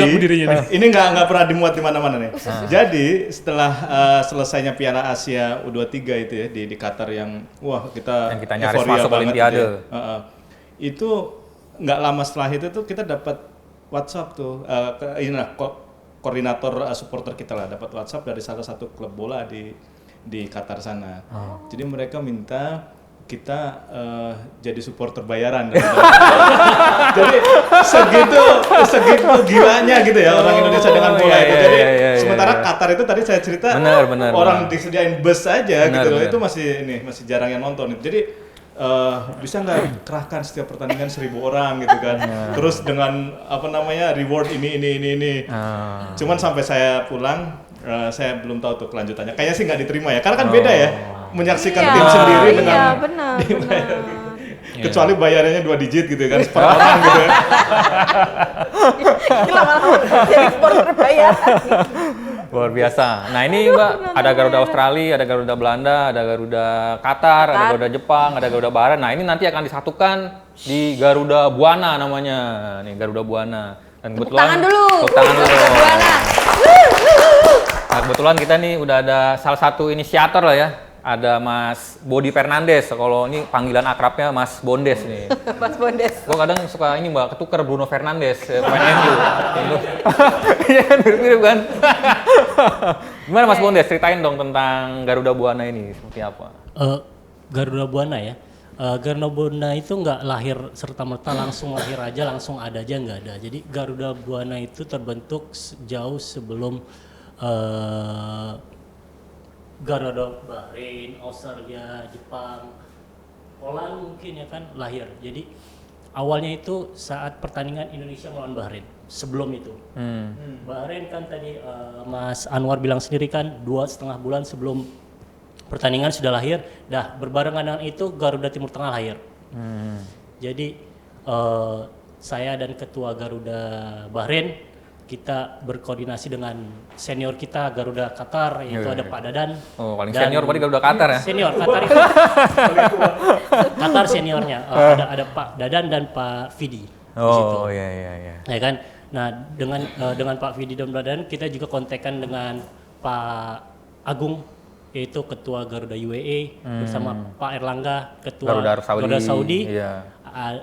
ini nggak pernah dimuat di mana-mana nih. Jadi setelah selesainya Piala Asia U23 itu ya di Qatar yang kita nyaris euforia masuk banget Olimpiade. gitu ya. Itu nggak lama setelah itu tuh kita dapat WhatsApp tuh koordinator supporter kita lah dapat WhatsApp dari salah satu klub bola di Qatar sana. Jadi mereka minta kita jadi supporter bayaran. Jadi segitu gilanya gitu ya orang Indonesia dengan bola itu. Jadi sementara Qatar itu tadi saya cerita orang disediain bus aja gitu loh. Itu masih jarang yang nonton. Jadi bisa nggak kerahkan setiap pertandingan 1.000 orang gitu kan. Terus dengan reward ini. Cuman sampai saya pulang saya belum tahu tuh kelanjutannya. Kayaknya sih nggak diterima ya. Karena kan beda ya menyaksikan tim sendiri dengan benar. kecuali bayarannya 2 digit gitu kan per orang gitu ya. Lama-lama jadi supporter bayaran. Luar biasa. Nah ini Mbak, ada Garuda Australia, ada Garuda Belanda, ada Garuda Qatar, ada Garuda Jepang, ada Garuda Barat. Nah ini nanti akan disatukan di Garuda Buana namanya. Nih Garuda Buana. Dan Tepuk tangan dulu. Garuda Buana. Nah kebetulan kita nih udah ada salah satu inisiator lah ya. Ada Mas Bodi Fernandes, kalau ini panggilan akrabnya Mas Bondes nih. Mas Bondes. Gue kadang suka ini Mbak, ketuker Bruno Fernandes, pemain MU. Iya kan, mirip-mirip kan? Gimana Mas Bondes, ceritain dong tentang Garuda Buana ini, seperti apa? Garuda Buana ya. Garuda Buana itu nggak lahir serta-merta langsung lahir aja, langsung ada aja nggak ada. Jadi Garuda Buana itu terbentuk jauh sebelum Garuda Bahrain, Australia, Jepang, Holland mungkin ya kan lahir. Jadi awalnya itu saat pertandingan Indonesia melawan Bahrain. Sebelum itu, Bahrain kan tadi Mas Anwar bilang sendiri kan 2,5 bulan sebelum pertandingan sudah lahir. Dah berbarengan dengan itu Garuda Timur Tengah lahir. Jadi saya dan ketua Garuda Bahrain kita berkoordinasi dengan senior kita Garuda Qatar yaitu ada Pak Dadan. Oh, paling senior berarti Garuda Qatar ya? Senior Qatar itu. Qatar seniornya ada Pak Dadan dan Pak Fidi. Oh iya. Ya kan. Nah dengan Pak Fidi dan Pak Dadan kita juga kontekan dengan Pak Agung yaitu ketua Garuda UAE bersama Pak Erlangga ketua Garuda Saudi. Iya.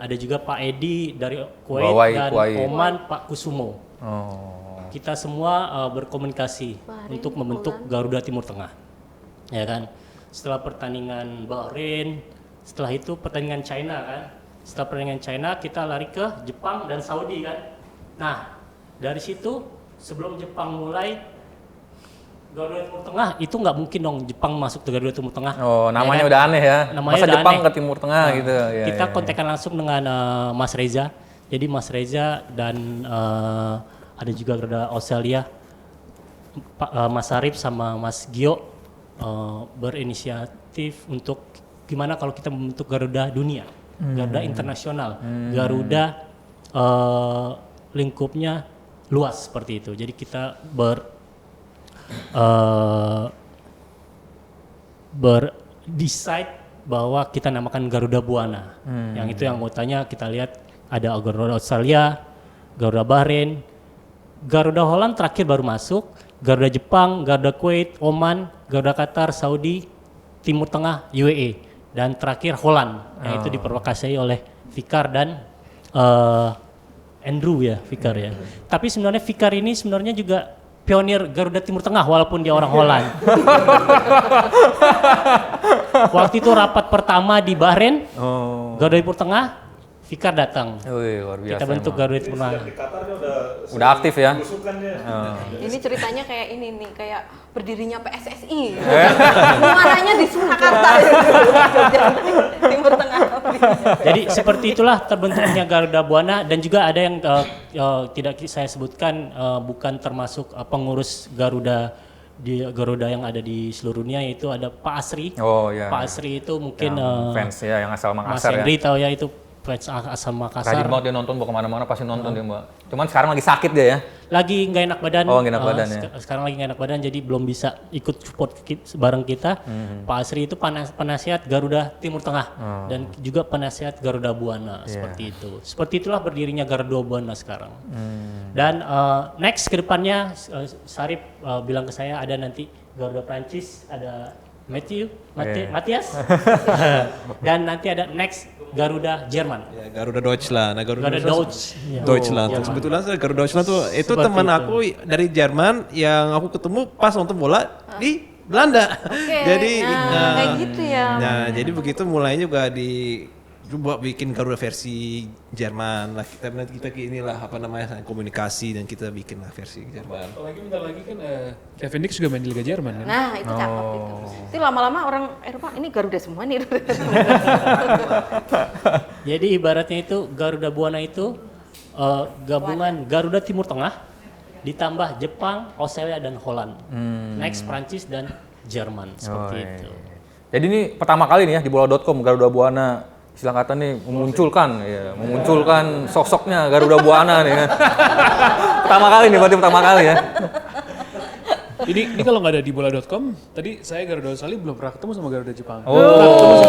Ada juga Pak Edi dari Kuwait dan Oman Pak Kusumo. Kita semua berkomunikasi untuk membentuk Garuda Timur Tengah, ya kan. Setelah pertandingan Bahrain, setelah itu pertandingan China kan. Setelah pertandingan China kita lari ke Jepang dan Saudi kan. Nah dari situ sebelum Jepang mulai Garuda Timur Tengah itu nggak mungkin dong Jepang masuk ke Garuda Timur Tengah. Oh namanya ya kan? udah aneh ya. Namanya masa udah Jepang aneh. ke Timur Tengah gitu. Kita kontekan langsung dengan Mas Reza. Jadi Mas Reza dan ada juga Garuda Australia, Mas Arif sama Mas Gio berinisiatif untuk gimana kalau kita membentuk Garuda dunia, Garuda internasional, Garuda lingkupnya luas seperti itu. Jadi kita decide bahwa kita namakan Garuda Buana. Yang itu yang anggotanya kita lihat ada Garuda Australia, Garuda Bahrain, Garuda Holland terakhir baru masuk, Garuda Jepang, Garuda Kuwait, Oman, Garuda Qatar, Saudi, Timur Tengah, UAE, dan terakhir Holland, yang itu diperwakili oleh Fikar dan Andrew ya, Fikar ya. Tapi sebenarnya Fikar ini sebenarnya juga pionir Garuda Timur Tengah walaupun dia orang Holland. Waktu itu rapat pertama di Bahrain, Garuda Timur Tengah, Fikar datang. Luar biasa. Kita bentuk Garuda Timur Tengah. Udah aktif ya. Ini ceritanya kayak ini nih, kayak berdirinya PSSI. Muaranya di Surakarta. Timur Tengah. Jadi seperti itulah terbentuknya Garuda Buana, dan juga ada yang tidak saya sebutkan bukan termasuk pengurus Garuda yang ada di seluruh dunia, yaitu ada Pak Asri. Oh iya. Pak Asri itu mungkin fans ya yang asal Mas Makassar ya. Henry tahu ya, itu fans Asam Makassar. Rajin banget dia nonton, mau kemana-mana pasti nonton dia Mbak. Cuman sekarang lagi sakit dia ya. Lagi nggak enak badan. Oh, nggak enak badan ya. Sekarang lagi nggak enak badan, jadi belum bisa ikut support bareng kita. Pak Asri itu penasihat Garuda Timur Tengah dan juga penasihat Garuda Buana seperti itu. Seperti itulah berdirinya Garuda Buana sekarang. Dan next ke depannya Sarip bilang ke saya ada nanti Garuda Prancis, ada Matias, dan nanti ada next Garuda Jerman. Ya, Garuda Deutschland. Nah, Garuda Deutschland. Sebetulnya Garuda Deutschland tuh itu teman aku dari Jerman yang aku ketemu pas nonton bola di Belanda. Jadi kayak gitu ya. Nah, jadi begitu mulainya juga coba bikin Garuda versi Jerman lah, kita inilah apa namanya komunikasi dan kita bikin lah versi Jerman. Apalagi bentar lagi kan Kevin Dix juga main di Liga Jerman kan. Nah itu cakep itu. Itu lama-lama orang Eropa ini Garuda semua nih. Jadi ibaratnya itu Garuda Buana itu gabungan Garuda Timur Tengah ditambah Jepang, Australia dan Holland. Next Prancis dan Jerman seperti itu. Jadi ini pertama kali nih ya di bola.com Garuda Buana istilah kata nih memunculkan sosoknya Garuda Buana nih kan. Pertama kali nih, berarti pertama kali ya. Ini kalau nggak ada di bola.com, tadi saya Garuda Australia belum pernah ketemu sama Garuda Jepang. Momentumnya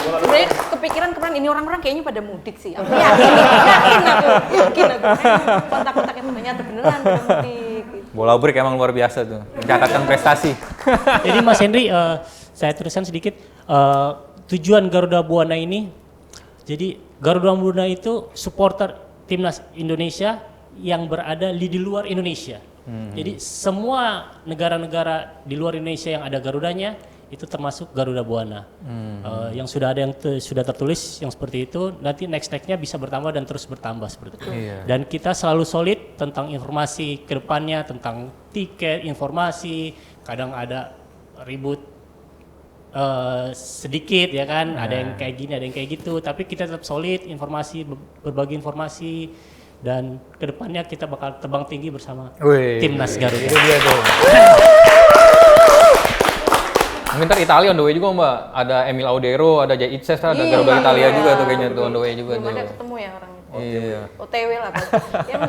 sebenarnya kepikiran kemarin ini orang-orang kayaknya pada mudik sih. Aku yakin aku. Kontak-kontaknya ternyata beneran pada mudik. Bola break emang luar biasa tuh, mencatatkan prestasi. Jadi Mas Henry, saya teruskan sedikit tujuan Garuda Buana ini. Jadi Garuda Buana itu supporter timnas Indonesia yang berada di luar Indonesia. Jadi semua negara-negara di luar Indonesia yang ada Garudanya itu termasuk Garuda Buana. Yang sudah ada yang sudah tertulis yang seperti itu, nanti next-nya bisa bertambah dan terus bertambah seperti itu. Dan kita selalu solid tentang informasi ke depannya, tentang tiket, informasi, kadang ada ribut sedikit ya kan, ada yang kayak gini, ada yang kayak gitu, tapi kita tetap solid, informasi, berbagi informasi, dan kedepannya kita bakal terbang tinggi bersama timnas Garuda. Itu dia tuh. Mungkin ntar Italia on the way juga Mbak, ada Emil Audero, ada Jay Itzes, ada Garuda Italia juga tuh kayaknya tuh on the way juga tuh. Belum ada ketemu ya orang. Iya. OTW lah. Yang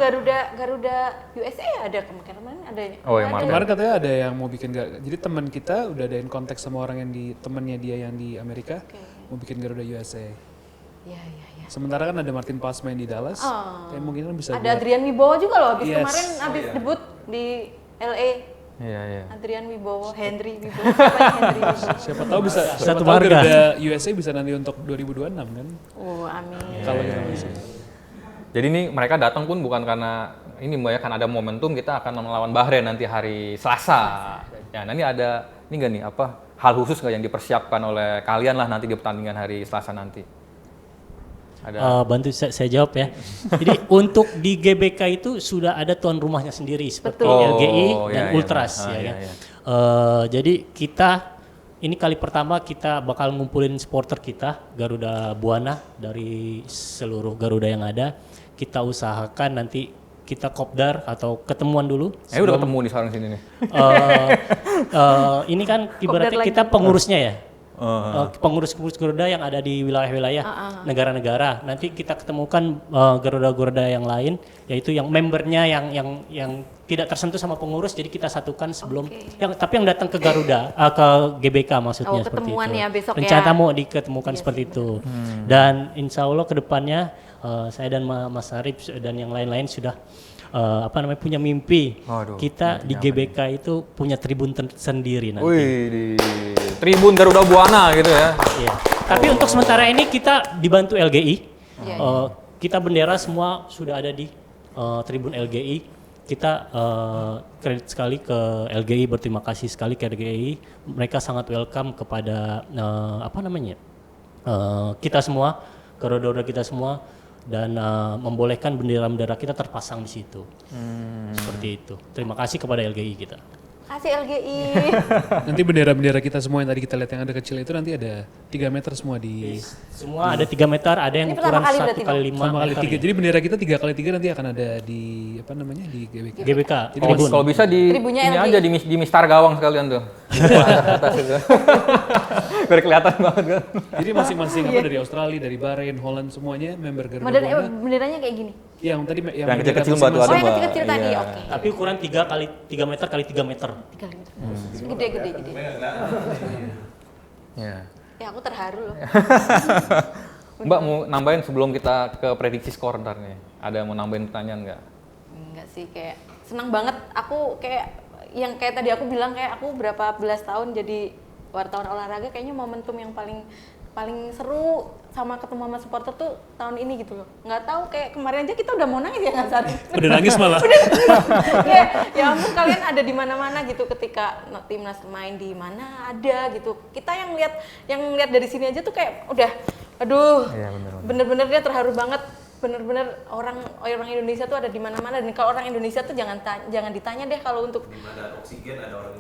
Garuda USA ada kemarin ada. Oh yang mana? Kemarin katanya ada yang mau bikin, jadi teman kita udah adain kontak sama orang yang di temennya dia yang di Amerika, mau bikin Garuda USA. Iya. Sementara kan ada Martin Paes main di Dallas, kayak mungkin bisa. Ada Adrian Wibowo juga loh, Yes. kemarin habis debut di LA. Iya. Adrian Wibowo, Henry Wibowo, Henry Wibowo. Siapa tahu bisa Satu tahu marga. Garuda USA bisa nanti untuk 2026 kan? Amin. Kalau kita bisa. Jadi ini mereka datang pun bukan karena ini Mbak ya, kan ada momentum kita akan melawan Bahrain nanti hari Selasa. Ya, nanti ada ini nggak nih hal khusus nggak yang dipersiapkan oleh kalian lah nanti di pertandingan hari Selasa nanti? Ada. Bantu saya jawab ya. Jadi untuk di GBK itu sudah ada tuan rumahnya sendiri seperti Betul. LGI dan iya, Ultras iya. ya. Jadi kita ini kali pertama kita bakal ngumpulin supporter kita Garuda Buana dari seluruh Garuda yang ada. Kita usahakan nanti kita kopdar atau ketemuan dulu. Udah ketemu di sekarang sini nih. Ini kan ibaratnya kita pengurusnya ya. Pengurus-pengurus Garuda yang ada di wilayah-wilayah negara-negara. Nanti kita ketemukan Garuda-Garuda yang lain, yaitu yang membernya yang tidak tersentuh sama pengurus, jadi kita satukan sebelum. Tapi yang datang ke Garuda, ke GBK maksudnya seperti itu. Ketemuan ya besok Rencana ya. mau diketemukan seperti itu. Dan insya Allah kedepannya saya dan Mas Arif dan yang lain-lain sudah punya mimpi. Kita di GBK itu punya tribun sendiri nanti. Wih, di tribun Garuda Buana gitu ya. Iya. Tapi untuk sementara ini kita dibantu LGI. Iya. Kita bendera semua sudah ada di tribun LGI. Kita kredit sekali ke LGI, berterima kasih sekali ke LGI. Mereka sangat welcome kepada kita semua, Garuda kita semua, dan membolehkan bendera-bendera kita terpasang di situ. Seperti itu. Terima kasih kepada LGI kita. kasih LGI. Nanti bendera-bendera kita semua yang tadi kita lihat yang ada kecil itu nanti ada 3 meter semua di Semua ada 3 meter, ada yang Ini pertama ukuran kali 1 berarti, kali Bang? 5 sama kali meter. 3. Jadi bendera kita 3 kali 3 nanti akan ada di apa namanya di GBK. GBK. Kalau bisa di Tribunnya ini LG. aja di Mistar Gawang sekalian tuh. Atas itu. Biar kelihatan banget kan. Jadi masing-masing apa dari Australia, dari Bahrain, Holland semuanya member Garuda Modern Buana. benderanya kayak gini. Yang tadi yang Yang kecil-kecil bendera batu Oh, ada, yang Mbak. kecil-kecil tadi, Iya. oke. Tapi ukuran 3 kali 3 meter kali 3 meter. 3 meter. Gede. Iya. Ya aku terharu loh. Mbak mau nambahin sebelum kita ke prediksi skor ntar nih. Ada mau nambahin pertanyaan nggak? Enggak sih, kayak senang banget. Aku kayak yang kayak tadi aku bilang, kayak aku berapa belas tahun jadi wartawan olahraga, kayaknya momentum yang paling seru sama ketemu sama supporter tuh tahun ini gitu loh. Nggak tahu, kayak kemarin aja kita udah mau nangis ya nggak saat Udah nangis malah. ya ampun, kalian ada di mana-mana gitu ketika timnas main di mana ada gitu. Kita yang lihat dari sini aja tuh kayak udah aduh. Iya, Bener-bener dia terharu banget. Bener-bener orang Indonesia tuh ada di mana-mana, dan kalau orang Indonesia tuh jangan ditanya deh kalau untuk Di mana ada oksigen ada orang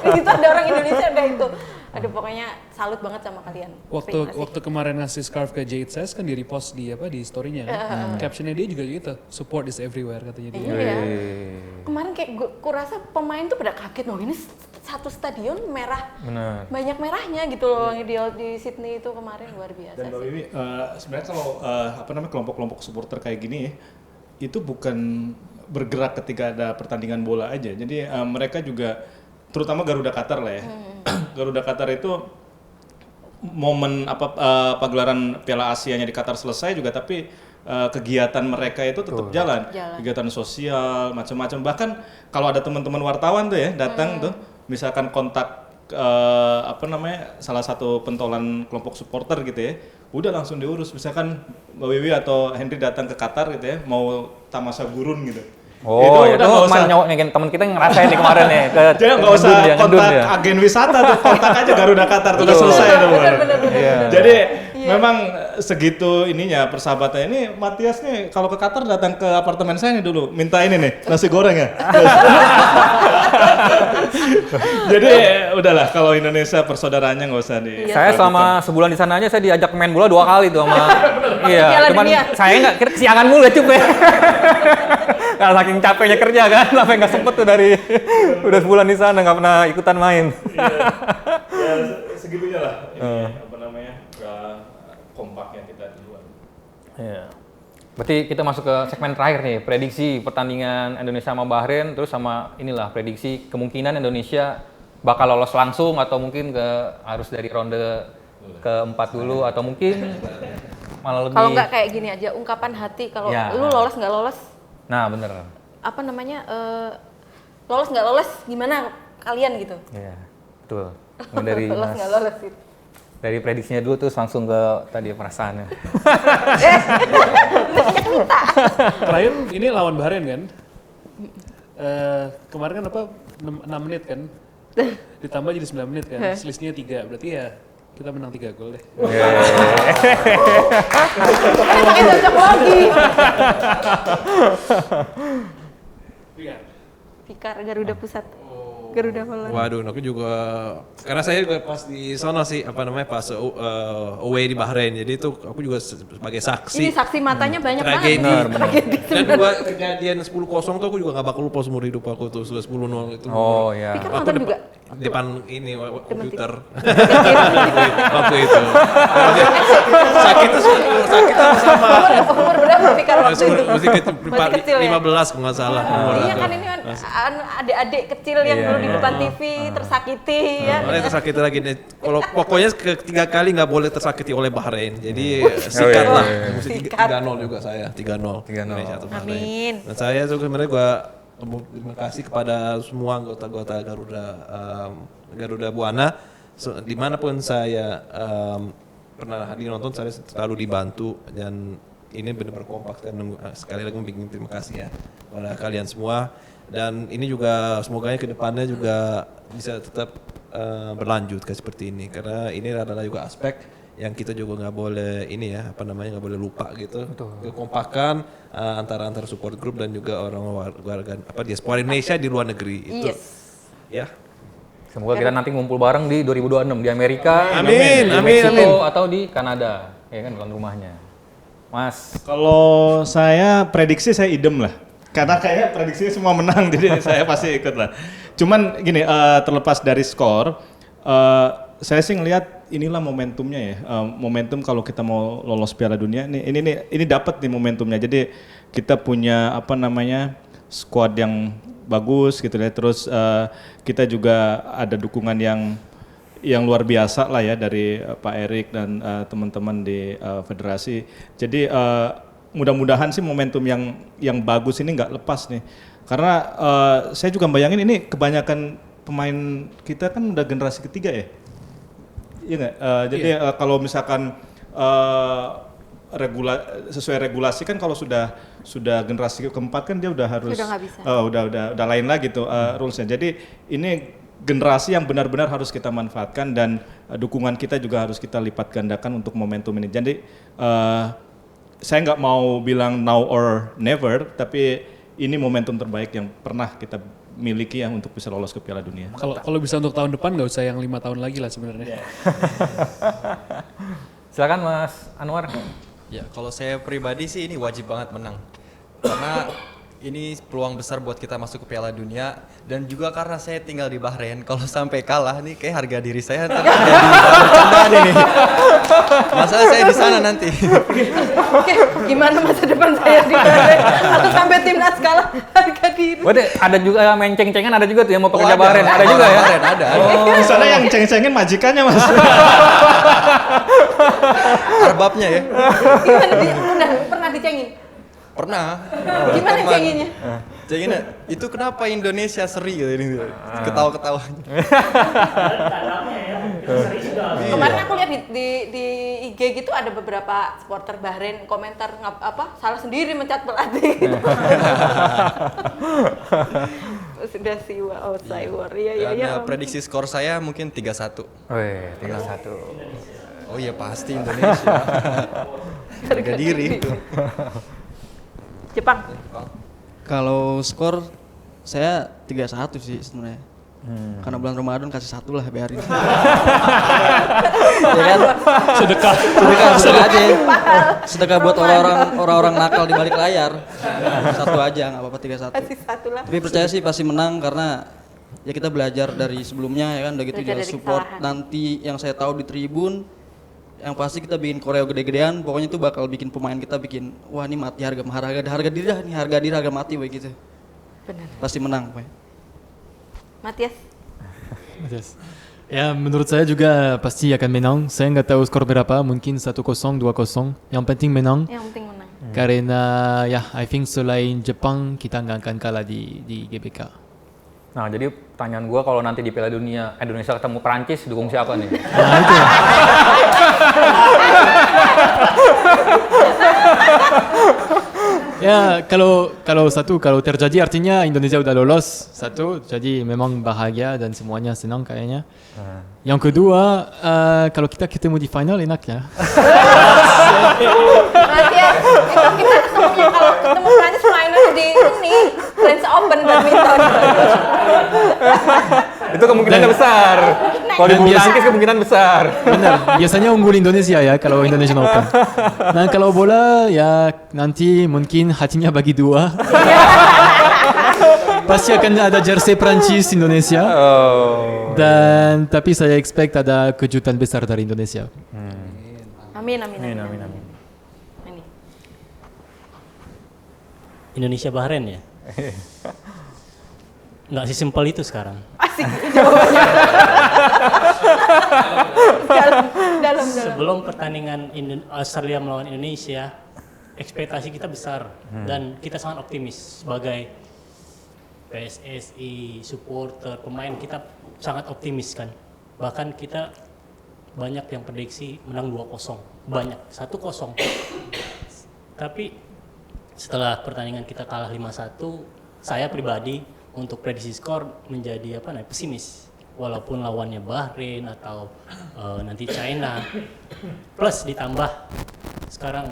di situ ada orang Indonesia udah itu. Aduh, pokoknya salut banget sama kalian. Terima kasih. Waktu kemarin ngasih scarf ke JHS kan di repost di story-nya kan. Captionnya dia juga gitu, support is everywhere katanya dia. Iya. Kemarin kayak kurasa pemain tuh pada kaget, loh ini satu stadion merah. Benar. Banyak merahnya gitu loh di Sydney itu kemarin, luar biasa Dan Mbak sih. Wiwi, sebenarnya kalau kelompok-kelompok supporter kayak gini ya, itu bukan bergerak ketika ada pertandingan bola aja. Jadi mereka juga, terutama Garuda Qatar lah ya. Garuda Qatar itu momen pagelaran Piala Asianya di Qatar selesai juga, tapi kegiatan mereka itu tetap jalan. Kegiatan sosial macam-macam. Bahkan kalau ada teman-teman wartawan tuh ya datang tuh, misalkan kontak salah satu pentolan kelompok supporter gitu ya, udah langsung diurus. Misalkan Mbak Wiwi atau Henry datang ke Qatar gitu ya, mau tamasya gurun gitu. Oh, itu udah nggak usah. kemarin teman kita yang ngerasain nih kemarin nih. Jadi nggak usah kontak agen wisata tuh, kontak aja Garuda Qatar tuh, udah selesai tuh. Jadi memang segitu ininya persahabatan. Ini Matias nih kalau ke Qatar datang ke apartemen saya nih dulu, minta ini nih nasi goreng ya. Jadi udahlah, kalau Indonesia persaudaranya nggak usah di. Saya selama sebulan di sana aja saya diajak main bola 2 kali tuh sama. Iya, Piala cuman Dunia. saya nggak kesiangan mulu ya cup ya. Karena saking capeknya kerja kan, sampai nggak sempet tuh dari udah sebulan di sana nggak pernah ikutan main. Ya segitunya lah. Ini kompaknya kita di luar. Iya. Berarti kita masuk ke segmen terakhir nih, prediksi pertandingan Indonesia sama Bahrain, terus sama inilah prediksi kemungkinan Indonesia bakal lolos langsung atau mungkin harus dari ronde keempat dulu, atau mungkin malah lebih. Kalau nggak kayak gini aja, ungkapan hati kalau Ya. lu lolos nggak lolos, Nah, bener. apa namanya, lolos nggak lolos gimana kalian gitu. Iya, betul. Dari Lolos nggak lolos gitu. dari prediksinya dulu terus langsung ke tadi perasaannya. Terakhir ini lawan Bahrain kan. Kemarin kan 6 menit kan. Ditambah jadi 9 menit kan. Selisihnya 3. Berarti ya kita menang 3 gol deh. Pakai cocok lagi. Pikar Garuda Pusat. Garuda Holland. Waduh, aku juga karena saya juga pas di sana sih pas away di Bahrain. Jadi itu aku juga sebagai saksi. Ini saksi matanya banyak banget. Tragedi. Dan juga kejadian 10-0 tuh aku juga gak bakal lupa seumur hidup aku tuh, sudah 10-0 itu. Oh iya. Pikar Aku nonton juga. depan ini komputer. Waktu itu. Sakit sama. Umur berapa Pikar waktu itu? Masih Masih kecil ya? 15 kalau nggak salah. umur Iya aku. kan, ini kan adik-adik kecil yang dulu di depan TV tersakiti ya. Boleh tersakiti lagi nih. Kalau pokoknya ketiga kali nggak boleh tersakiti oleh Bahrain. Jadi sikat lah. Mesti 3-0 juga saya. 3-0. Indonesia atau Bahrain. Amin. Dan saya juga sebenarnya gua terima kasih kepada semua anggota-anggota Garuda Buana. Dimanapun saya pernah hadir nonton, saya selalu dibantu, dan ini benar-benar kompak. Dan sekali lagi bikin terima kasih ya kepada kalian semua. Dan ini juga semoga ke depannya juga bisa tetap berlanjut kayak seperti ini, karena ini adalah juga aspek yang kita juga nggak boleh ini ya nggak boleh lupa gitu. Kekompakan antara support group dan juga orang warga diaspora Indonesia di luar negeri itu. Ya. Semoga kita nanti ngumpul bareng di 2026 di Amerika, Amin, di Meksiko atau di Kanada, ya kan tuan rumahnya. Mas, Kalau saya prediksi saya idem lah. Karena kayaknya prediksinya semua menang, jadi saya pasti ikut lah. Cuman gini, terlepas dari skor, saya sih ngelihat inilah momentumnya ya. Momentum kalau kita mau lolos Piala Dunia, ini dapat nih momentumnya. Jadi kita punya squad yang bagus gitu ya. Terus kita juga ada dukungan yang luar biasa lah ya dari Pak Erik dan teman-teman di federasi. Jadi mudah-mudahan sih momentum yang bagus ini nggak lepas nih. Karena saya juga bayangin ini kebanyakan pemain kita kan udah generasi ketiga ya. Iya nggak? Jadi kalau misalkan sesuai regulasi kan kalau sudah generasi keempat kan dia udah harus Sudah nggak bisa. Udah lain lagi tuh rulesnya. Jadi ini generasi yang benar-benar harus kita manfaatkan dan dukungan kita juga harus kita lipat gandakan untuk momentum ini. Jadi saya nggak mau bilang now or never, tapi ini momentum terbaik yang pernah kita miliki ya untuk bisa lolos ke Piala Dunia. Kalau bisa untuk tahun depan nggak usah yang 5 tahun lagi lah sebenarnya. silakan Mas Anwar. Ya, kalau saya pribadi sih ini wajib banget menang. Karena ini peluang besar buat kita masuk ke Piala Dunia dan juga karena saya tinggal di Bahrain, kalau sampai kalah nih kayak harga diri saya ntar jadi bercandaan ini. Masalah saya di sana nanti. Oke, gimana masa depan saya di Bahrain? Atau sampai timnas kalah harga diri. Waduh, ada juga main ceng-cengan, ada juga tuh yang mau pekerja ada. Bahrain, ada juga ya. Bahrain, ada. Di sana yang ceng-cengin majikannya Mas. Arbabnya ya. Gimana pernah dicengin? Pernah. Gimana Teman. cenginnya? Cenginnya, itu kenapa Indonesia seri gitu ini. Ketawa-ketawa. Kemarin aku lihat di IG gitu ada beberapa supporter Bahrain komentar salah sendiri mencat pelatih gitu. Sudah siwa outside war. Iya. Prediksi skor saya mungkin 3-1. Wih, 3-1. Oh iya pasti Indonesia. Harga diri. Jepang. Kalau skor saya 3-1 sih sebenarnya. Karena bulan Ramadan kasih 1 lah biarin. Ya kan? Sedekah aja. Sedekah buat orang-orang nakal di balik layar. 1 aja, nggak apa-apa 3-1. Kasih 1 lah. Tapi percaya sih pasti menang karena ya kita belajar dari sebelumnya ya kan, udah gitu Belajar juga dari support kesalahan. nanti yang saya tahu di tribun. Yang pasti kita bikin koreo gede-gedean, pokoknya itu bakal bikin pemain kita bikin wah ini mati harga diri dah nih, harga diri harga mati begitu. Benar. Pasti menang, Pak. Matias. Yes. Ya menurut saya juga pasti akan menang. Saya nggak tahu skor berapa, mungkin 1-0, 2-0. Yang penting menang. Yang penting menang. Karena ya I think selain Jepang kita nggak akan kalah di GBK. Nah, jadi pertanyaan gue kalau nanti di Piala Dunia Indonesia ketemu Prancis, dukung siapa nih? Nah itu. Ya kalau terjadi artinya Indonesia udah lolos satu, jadi memang bahagia dan semuanya senang kayaknya. Yang kedua kalau kita ketemu di final enak ya. Matias, kalau ketemu Prancis final di ini French Open badminton. Itu kemungkinannya besar. Kalau di Dan bulu biasa- tangkis kemungkinan besar. Benar, biasanya unggul Indonesia ya kalau Indonesian Open. Nah kalau bola ya nanti mungkin hatinya bagi 2. Pasti akan ada jersey Prancis Indonesia. Dan tapi saya expect ada kejutan besar dari Indonesia. Amin. Amin. Ini. Indonesia Bahrain ya? Nggak sesimpel itu sekarang. Asik jawabannya. dalam. Sebelum pertandingan Australia melawan Indonesia, ekspektasi kita besar dan kita sangat optimis sebagai PSSI, supporter, pemain kita sangat optimis kan. Bahkan kita banyak yang prediksi menang 2-0, banyak 1-0. Tapi setelah pertandingan kita kalah 5-1, saya pribadi untuk prediksi skor menjadi pesimis. walaupun lawannya Bahrain atau nanti China, plus ditambah sekarang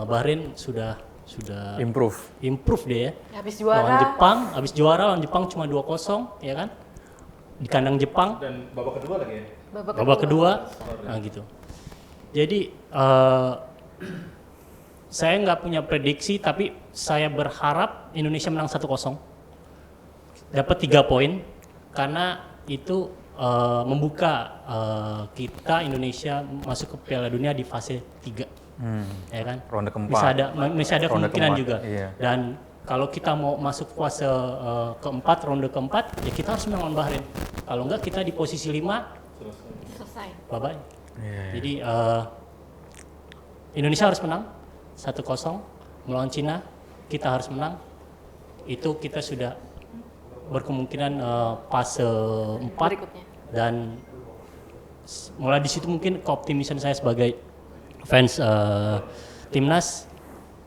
Bahrain sudah improve dia ya. Habis juara lawan Jepang cuma 2-0 ya kan, di kandang Jepang. Dan babak kedua lagi ya. Babak kedua, nah gitu. Jadi saya nggak punya prediksi, tapi saya berharap Indonesia menang 1-0, dapat 3 poin, karena itu membuka kita Indonesia masuk ke Piala Dunia di fase 3. Ya kan? Ronde keempat. Masih ada kemungkinan juga. Iya. Dan kalau kita mau masuk fase ronde keempat, ya kita harus menang lawan Bahrain. Kalau enggak kita di posisi 5, selesai. bye-bye. Jadi Indonesia harus menang 1-0 melawan Cina, kita harus menang. Itu kita sudah berkemungkinan fase 4 Berikutnya. dan mulai di situ mungkin keoptimisan saya sebagai fans timnas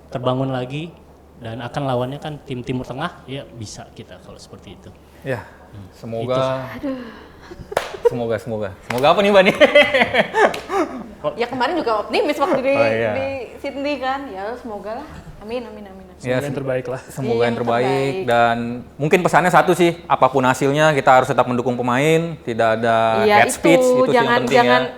terbangun lagi, dan akan lawannya kan tim Timur Tengah, ya bisa kita kalau seperti itu. Ya, semoga apa nih Mbak nih? Ya kemarin juga optimis waktu di iya. di Sydney kan. Ya semoga lah. Amin. Ya, Semoga yang terbaik lah. Semoga yang Yang terbaik, terbaik. dan mungkin pesannya satu sih, apapun hasilnya kita harus tetap mendukung pemain, tidak ada Iya head speech, itu sih yang penting ya.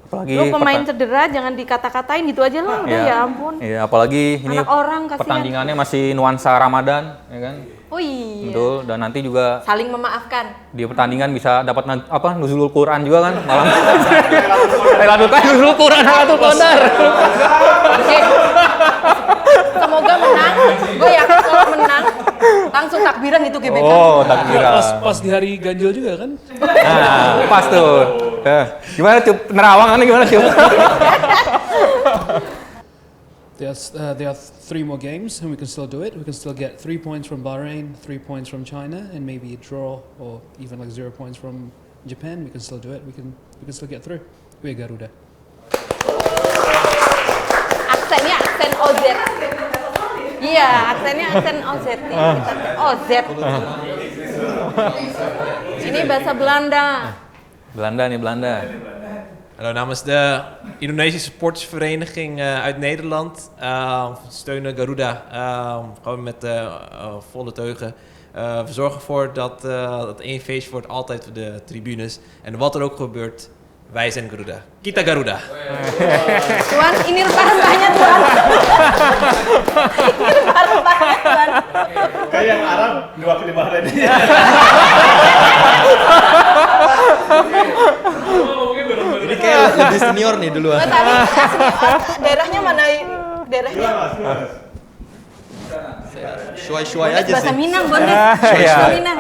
Apalagi lu pemain cedera jangan dikata-katain gitu aja lah, udah ya ampun. Iya, apalagi ini Anak orang, kasihan. pertandingannya masih nuansa Ramadan, ya kan? Oh iya. Betul, dan nanti juga Saling memaafkan. di pertandingan bisa dapat nuzulul Quran juga kan malam. Nuzulul Quran Lailatul Qadar. Oke. Semoga menang. Gue yakin kalau menang langsung takbiran gitu GBK. Oh, takbiran. Pas di hari ganjil juga kan? Nah, pas tuh. Gimana Cup? Nerawangannya gimana Cup? There are 3 more games and we can still do it. We can still get 3 points from Bahrain, 3 points from China, and maybe a draw or even like 0 points from Japan. We can still do it. We can still get through. We're Garuda. Aksennya aksen OZ. Iya, aksennya aksen OZ. OZ. Ini bahasa Belanda. Belanda. Hallo, namens de Indonesische supportersvereniging uit Nederland steunen Garuda gewoon met volle teugen. We zorgen ervoor dat het één feestje wordt, altijd op de tribunes. En wat er ook gebeurt, wij zijn Garuda. Kita Garuda. Tuan, ini rempah-rempahnya Tuan. Ini rempah-rempahnya Tuan. Kayak yang Arab diwakili Bahrain. Ini kayak lebih senior nih duluan. Tadi asli, daerahnya mana? Daerahnya? Shuai-shuai aja Bahasa sih. Minang, Bondes. Bahasa Minang.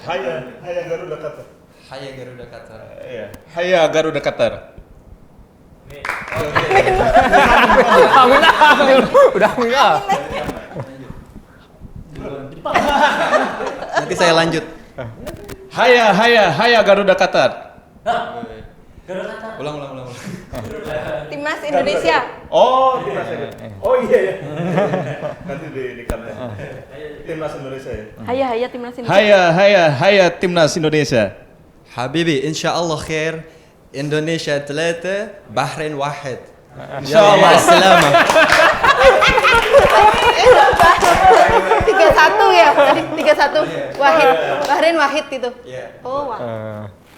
Haya Garuda Qatar. Hai Garuda Qatar. Iya. Haya Garuda Qatar. Udah enggak. Nanti saya lanjut. Haya Garuda Qatar. Ulang. Timnas Indonesia. Oh, timnas ya. Oh iya. Nanti di kamera. Timnas Indonesia ya. Haya Timnas Indonesia. Haya Timnas Indonesia. Habibi, insyaallah khair. Indonesia 3, Bahrain 1. Insyaallah. Selamat. 3-1 ya. Tadi 3-1. Wahid. Bahrain Wahid itu. Oh, wah.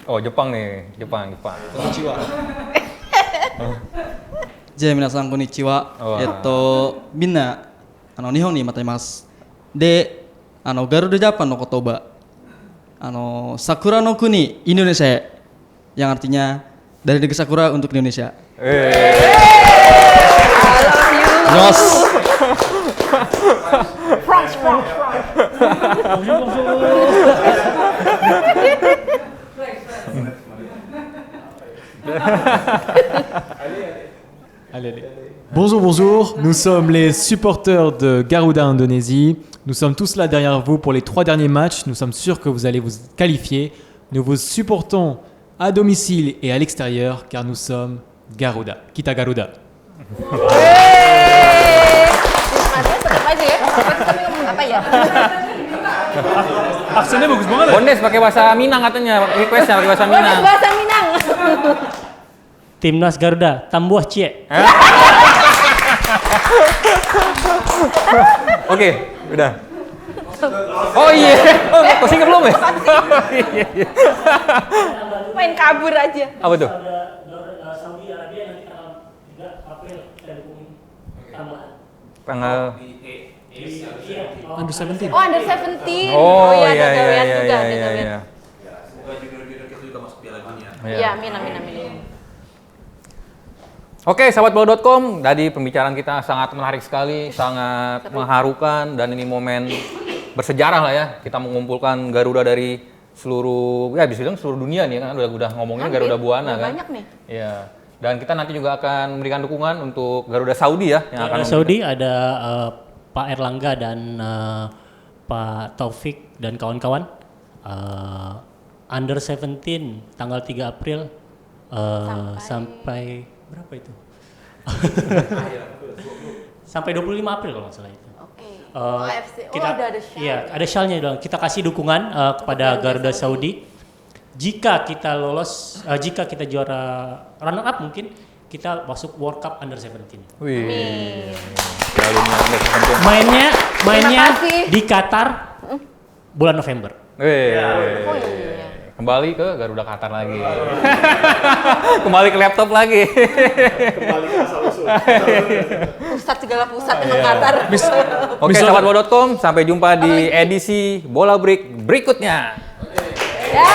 Oh, Jepang nih, Jepang. Konnichiwa. Minasan konnichiwa. Minna Nihon ni mataimasu. De Garuda Japan no kotoba. Sakura no kuni Indonesia. Yang artinya dari negeri Sakura untuk Indonesia. I love you. Nos. France. Bonjour, nous sommes les supporters de Garuda Indonésie. Nous sommes tous là derrière vous pour les 3 derniers matchs. Nous sommes sûrs que vous allez vous qualifier. Nous vous supportons à domicile et à l'extérieur car nous sommes Garuda. Kita Garuda. Tetap aja ya. Kita ngomong apa ya? Aksennya bagus banget ya. Bondes pakai bahasa Minang katanya, requestnya pakai bahasa Minang. Bahasa Minang. Timnas Garuda, Tambuah Cie. Oke, udah. Oh iya, kok singgah belum ya? Main kabur aja. Apa tuh? Saudi Arabia nanti tanggal 3 April kita dukung tambahan. Tanggal. Under 17. Oh, under 17. Oh iya, iya ada iya lihat iya juga, iya ada iya. lihat. Iya. Iya, amin amin amin. Oke, sahabat bola.com, tadi pembicaraan kita sangat menarik sekali, sangat mengharukan, dan ini momen bersejarah lah ya. Kita mengumpulkan Garuda dari seluruh, ya bisa bilang seluruh dunia nih kan, udah ngomongin Garuda Buana kan. Banyak nih. Iya. Dan kita nanti juga akan memberikan dukungan untuk Garuda Saudi ya. Yang akan Garuda Saudi ada Pak Erlangga dan Pak Taufik dan kawan-kawan. Under 17 tanggal 3 April sampai berapa itu? Sampai 25 April kalau nggak salah itu. Oke. Kita ada shell. Iya, ada shellnya dong. Kita kasih dukungan kepada Garuda Saudi. Jika kita lolos, jika kita juara runner up mungkin kita masuk World Cup Under 17. Wih. Jalurnya Under 17. Mainnya Terima kasih. di Qatar bulan November. Wih. Oh iya. Kembali ke Garuda Qatar lagi. Kembali ke laptop lagi. Pusat segala pusat emang Qatar. Oke, sahabat bola.com, sampai jumpa di edisi Bola Break berikutnya. Ya.